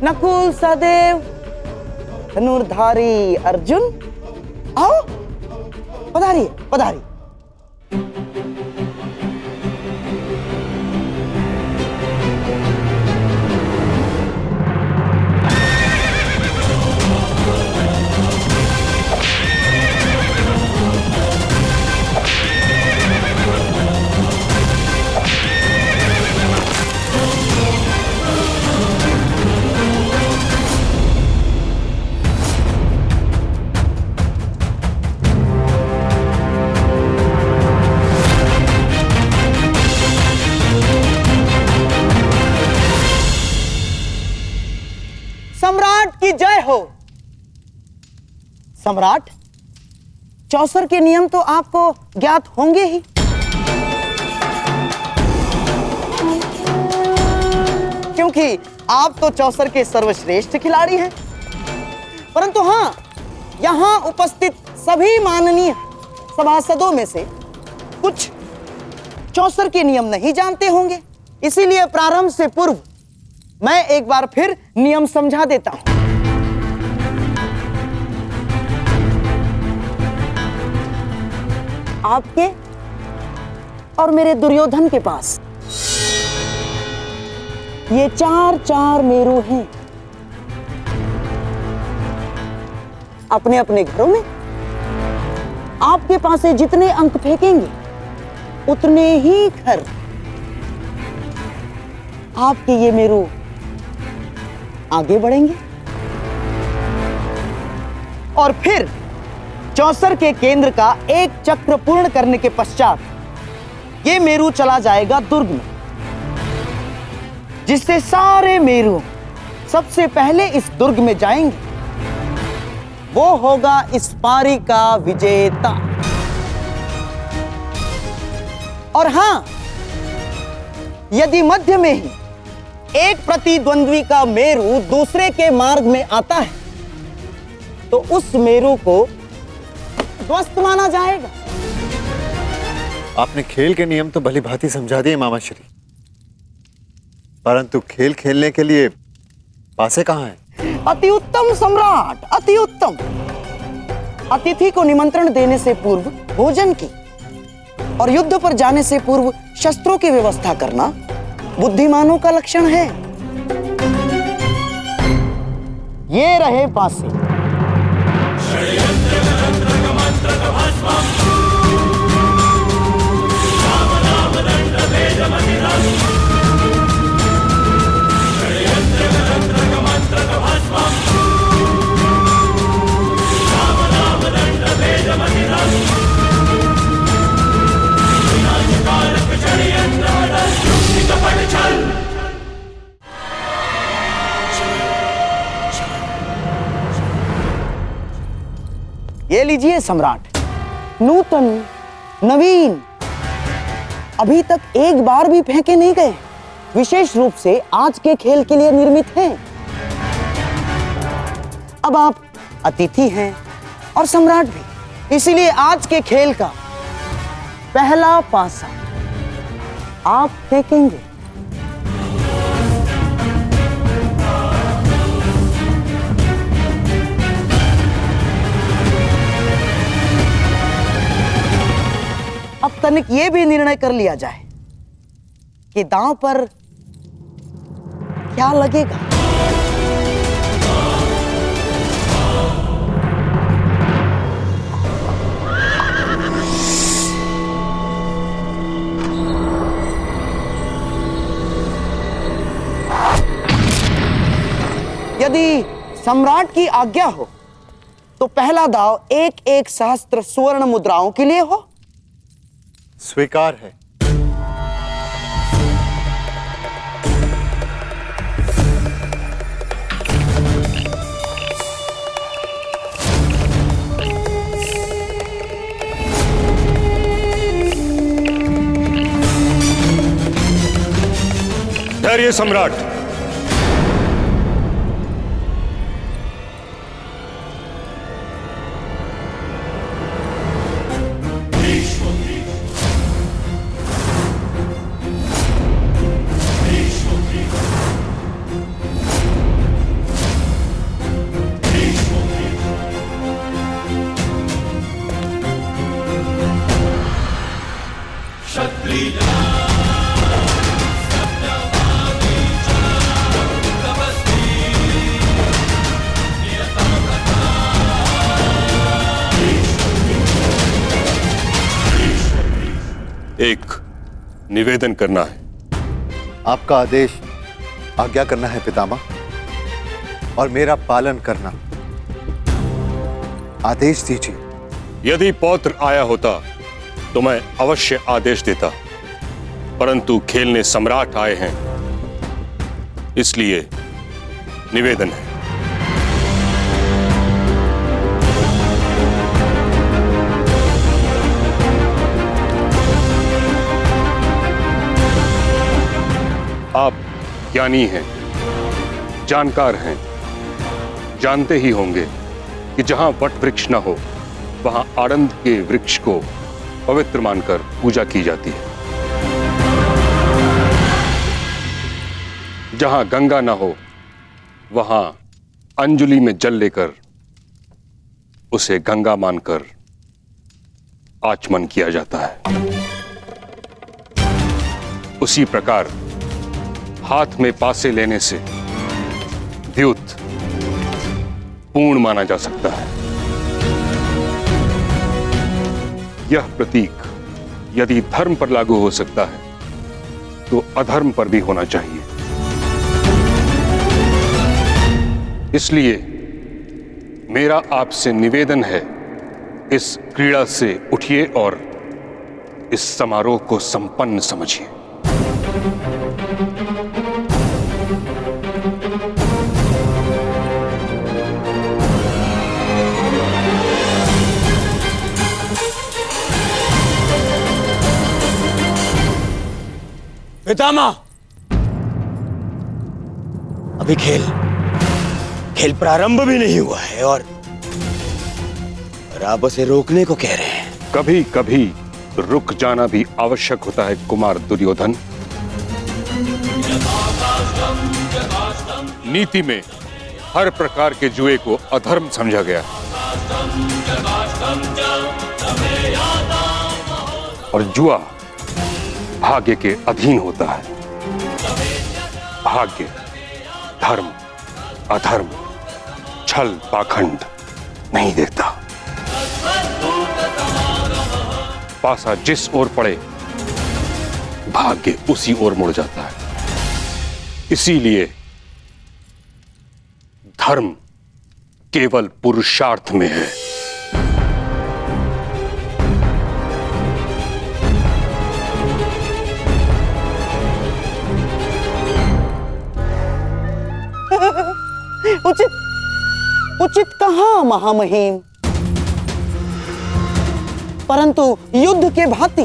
Speaker 5: नकुल, सहदेव, धनुर्धारी अर्जुन, आओ, पधारिए, पधारिए। की जय हो। सम्राट, चौसर के नियम तो आपको ज्ञात होंगे ही। क्योंकि आप तो चौसर के सर्वश्रेष्ठ खिलाड़ी हैं। परंतु हां, यहां उपस्थित सभी माननीय सभासदों में से कुछ चौसर के नियम नहीं जानते होंगे। इसीलिए प्रारंभ से पूर्व मैं एक बार फिर नियम समझा देता हूं। आपके और मेरे दुर्योधन के पास ये 4 मेरू हैं। अपने अपने घरों में आपके पास से जितने अंक फेंकेंगे उतने ही घर आपके ये मेरू आगे बढ़ेंगे। और फिर चौसर के केंद्र का एक चक्र पूर्ण करने के पश्चात ये मेरू चला जाएगा दुर्ग में, जिससे सारे मेरू सबसे पहले इस दुर्ग में जाएंगे। वो होगा इस पारी का विजेता। और हां, यदि मध्य में ही एक प्रतिद्वंद्वी का मेरू दूसरे के मार्ग में आता है तो उस मेरू को ध्वस्त माना जाएगा।
Speaker 8: आपने खेल के नियम तो भली भांति समझा दिए मामाश्री, परंतु खेल खेलने के लिए पासे कहां हैं?
Speaker 5: अति उत्तम सम्राट, अति उत्तम। अतिथि को निमंत्रण देने से पूर्व भोजन की और युद्ध पर जाने से पूर्व शस्त्रों की व्यवस्था करना बुद्धिमानों का लक्षण है। ये रहे पासे। ये लीजिए सम्राट, नूतन, नवीन, अभी तक एक बार भी फेंके नहीं गए, विशेष रूप से आज के खेल के लिए निर्मित हैं। अब आप अतिथि हैं और सम्राट भी, इसीलिए आज के खेल का पहला पासा आप फेंकेंगे। अब तनिक ये भी निर्णय कर लिया जाए कि दांव पर क्या लगेगा। यदि सम्राट की आज्ञा हो तो पहला दाव 1-1 सहस्त्र स्वर्ण मुद्राओं के लिए हो।
Speaker 8: स्वीकार है।
Speaker 4: धैर्य सम्राट। एक निवेदन करना है।
Speaker 8: आपका आदेश आज्ञा करना है पितामह, और मेरा पालन करना। आदेश दीजिए।
Speaker 4: यदि पौत्र आया होता तो मैं अवश्य आदेश देता, परंतु खेलने सम्राट आए हैं, इसलिए निवेदन है। आप ज्ञानी हैं, जानकार हैं, जानते ही होंगे कि जहां वट वृक्ष न हो वहां आनंद के वृक्ष को पवित्र मानकर पूजा की जाती है। जहां गंगा न हो वहां अंजलि में जल लेकर उसे गंगा मानकर आचमन किया जाता है। उसी प्रकार हाथ में पासे लेने से द्यूत पूर्ण माना जा सकता है। यह प्रतीक यदि धर्म पर लागू हो सकता है तो अधर्म पर भी होना चाहिए। इसलिए मेरा आपसे निवेदन है, इस क्रीड़ा से उठिए और इस समारोह को संपन्न समझिए।
Speaker 16: पितामह, अभी खेल प्रारंभ भी नहीं हुआ है और आप उसे रोकने को कह रहे हैं।
Speaker 4: कभी कभी रुक जाना भी आवश्यक होता है कुमार दुर्योधन। नीति में हर प्रकार के जुए को अधर्म समझा गया है और जुआ भाग्य के अधीन होता है। भाग्य, धर्म, अधर्म, छल, पाखंड नहीं देखता। पासा जिस ओर पड़े भाग्य उसी ओर मुड़ जाता है। इसीलिए धर्म केवल पुरुषार्थ में है।
Speaker 5: उचित कहां महामहिम, परंतु युद्ध के भांति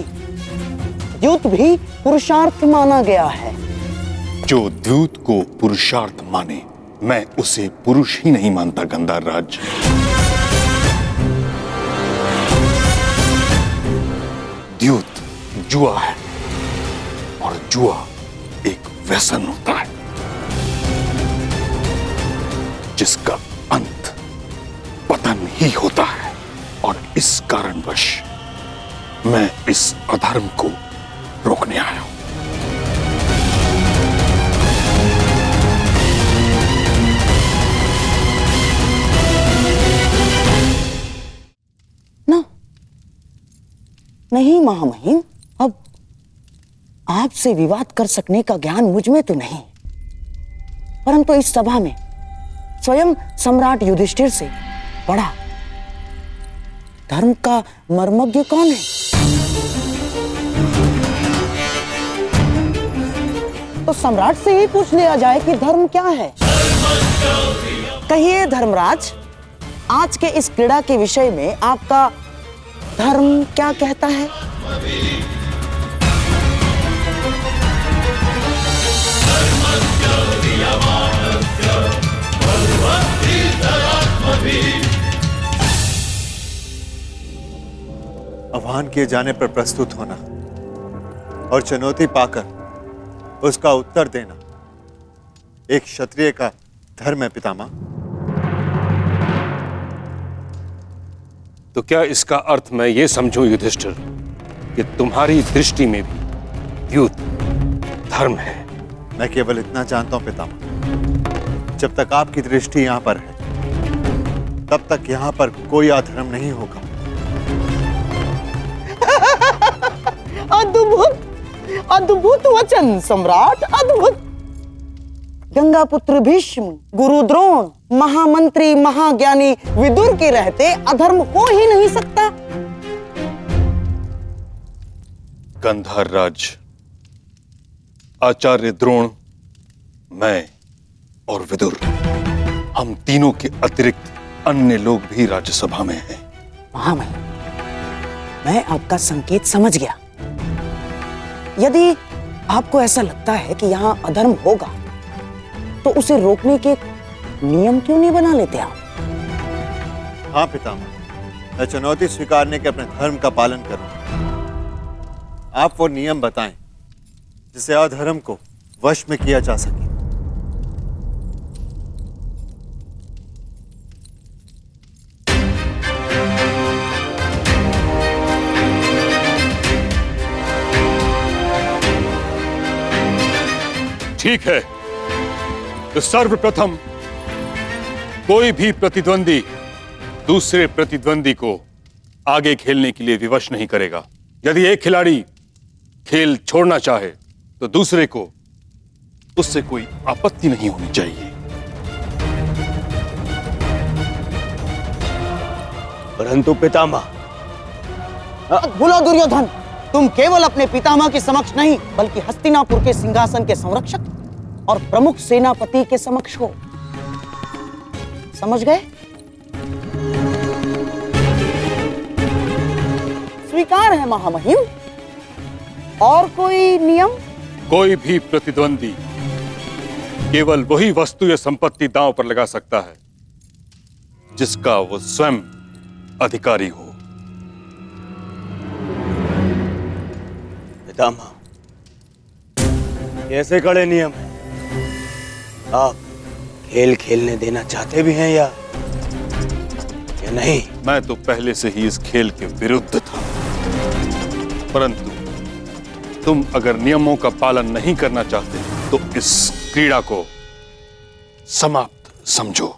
Speaker 5: द्यूत भी पुरुषार्थ माना गया है।
Speaker 4: जो द्यूत को पुरुषार्थ माने मैं उसे पुरुष ही नहीं मानता गंधार राज। द्यूत जुआ है और जुआ एक व्यसन होता है जिसका अंत पतन ही होता है। और इस कारणवश मैं इस अधर्म को रोकने आया हूं।
Speaker 5: नहीं महामहिम, अब आपसे विवाद कर सकने का ज्ञान मुझ में तो नहीं, परंतु इस सभा में स्वयं सम्राट युधिष्ठिर से बड़ा धर्म का मर्मज्ञ कौन है? तो सम्राट से ही पूछ लिया जाए कि धर्म क्या है। कहिए धर्मराज, आज के इस क्रीड़ा के विषय में आपका धर्म क्या कहता है?
Speaker 8: आह्वान किए जाने पर प्रस्तुत होना और चुनौती पाकर उसका उत्तर देना एक क्षत्रिय का धर्म है पितामह।
Speaker 4: तो क्या इसका अर्थ मैं ये समझूं युधिष्ठिर कि तुम्हारी दृष्टि में भी द्यूत धर्म है?
Speaker 8: मैं केवल इतना जानता हूं पितामह, जब तक आपकी दृष्टि यहां पर है तब तक यहां पर कोई अधर्म नहीं होगा।
Speaker 5: अद्भुत अद्भुत वचन सम्राट, अद्भुत। गंगा पुत्र भीष्म, गुरु द्रोण, महामंत्री महाज्ञानी विदुर के रहते अधर्म हो ही नहीं सकता।
Speaker 4: गंधार राज, आचार्य द्रोण, मैं और विदुर, हम तीनों के अतिरिक्त अन्य लोग भी राज्यसभा में हैं।
Speaker 5: महामहिम, मैं आपका संकेत समझ गया। यदि आपको ऐसा लगता है कि यहाँ अधर्म होगा तो उसे रोकने के नियम क्यों नहीं बना लेते आप?
Speaker 8: हाँ पितामह, मैं चुनौती स्वीकारने के अपने धर्म का पालन करूंगा। आप वो नियम बताएं जिसे अधर्म को वश में किया जा सके।
Speaker 4: ठीक है, तो सर्वप्रथम कोई भी प्रतिद्वंदी दूसरे प्रतिद्वंदी को आगे खेलने के लिए विवश नहीं करेगा। यदि एक खिलाड़ी खेल छोड़ना चाहे तो दूसरे को उससे कोई आपत्ति नहीं होनी चाहिए।
Speaker 6: परंतु पितामह,
Speaker 5: भूलो दुर्योधन, तुम केवल अपने पितामह के समक्ष नहीं बल्कि हस्तिनापुर के सिंहासन के संरक्षक और प्रमुख सेनापति के समक्ष हो। समझ गए? स्वीकार है महामहिम। और कोई नियम?
Speaker 4: कोई भी प्रतिद्वंदी केवल वही वस्तु या संपत्ति दांव पर लगा सकता है जिसका वो स्वयं अधिकारी हो।
Speaker 6: पितामह, कैसे कड़े नियम है? आप खेल खेलने देना चाहते भी हैं या नहीं?
Speaker 4: मैं तो पहले से ही इस खेल के विरुद्ध था, परंतु तुम अगर नियमों का पालन नहीं करना चाहते तो इस क्रीड़ा को समाप्त समझो।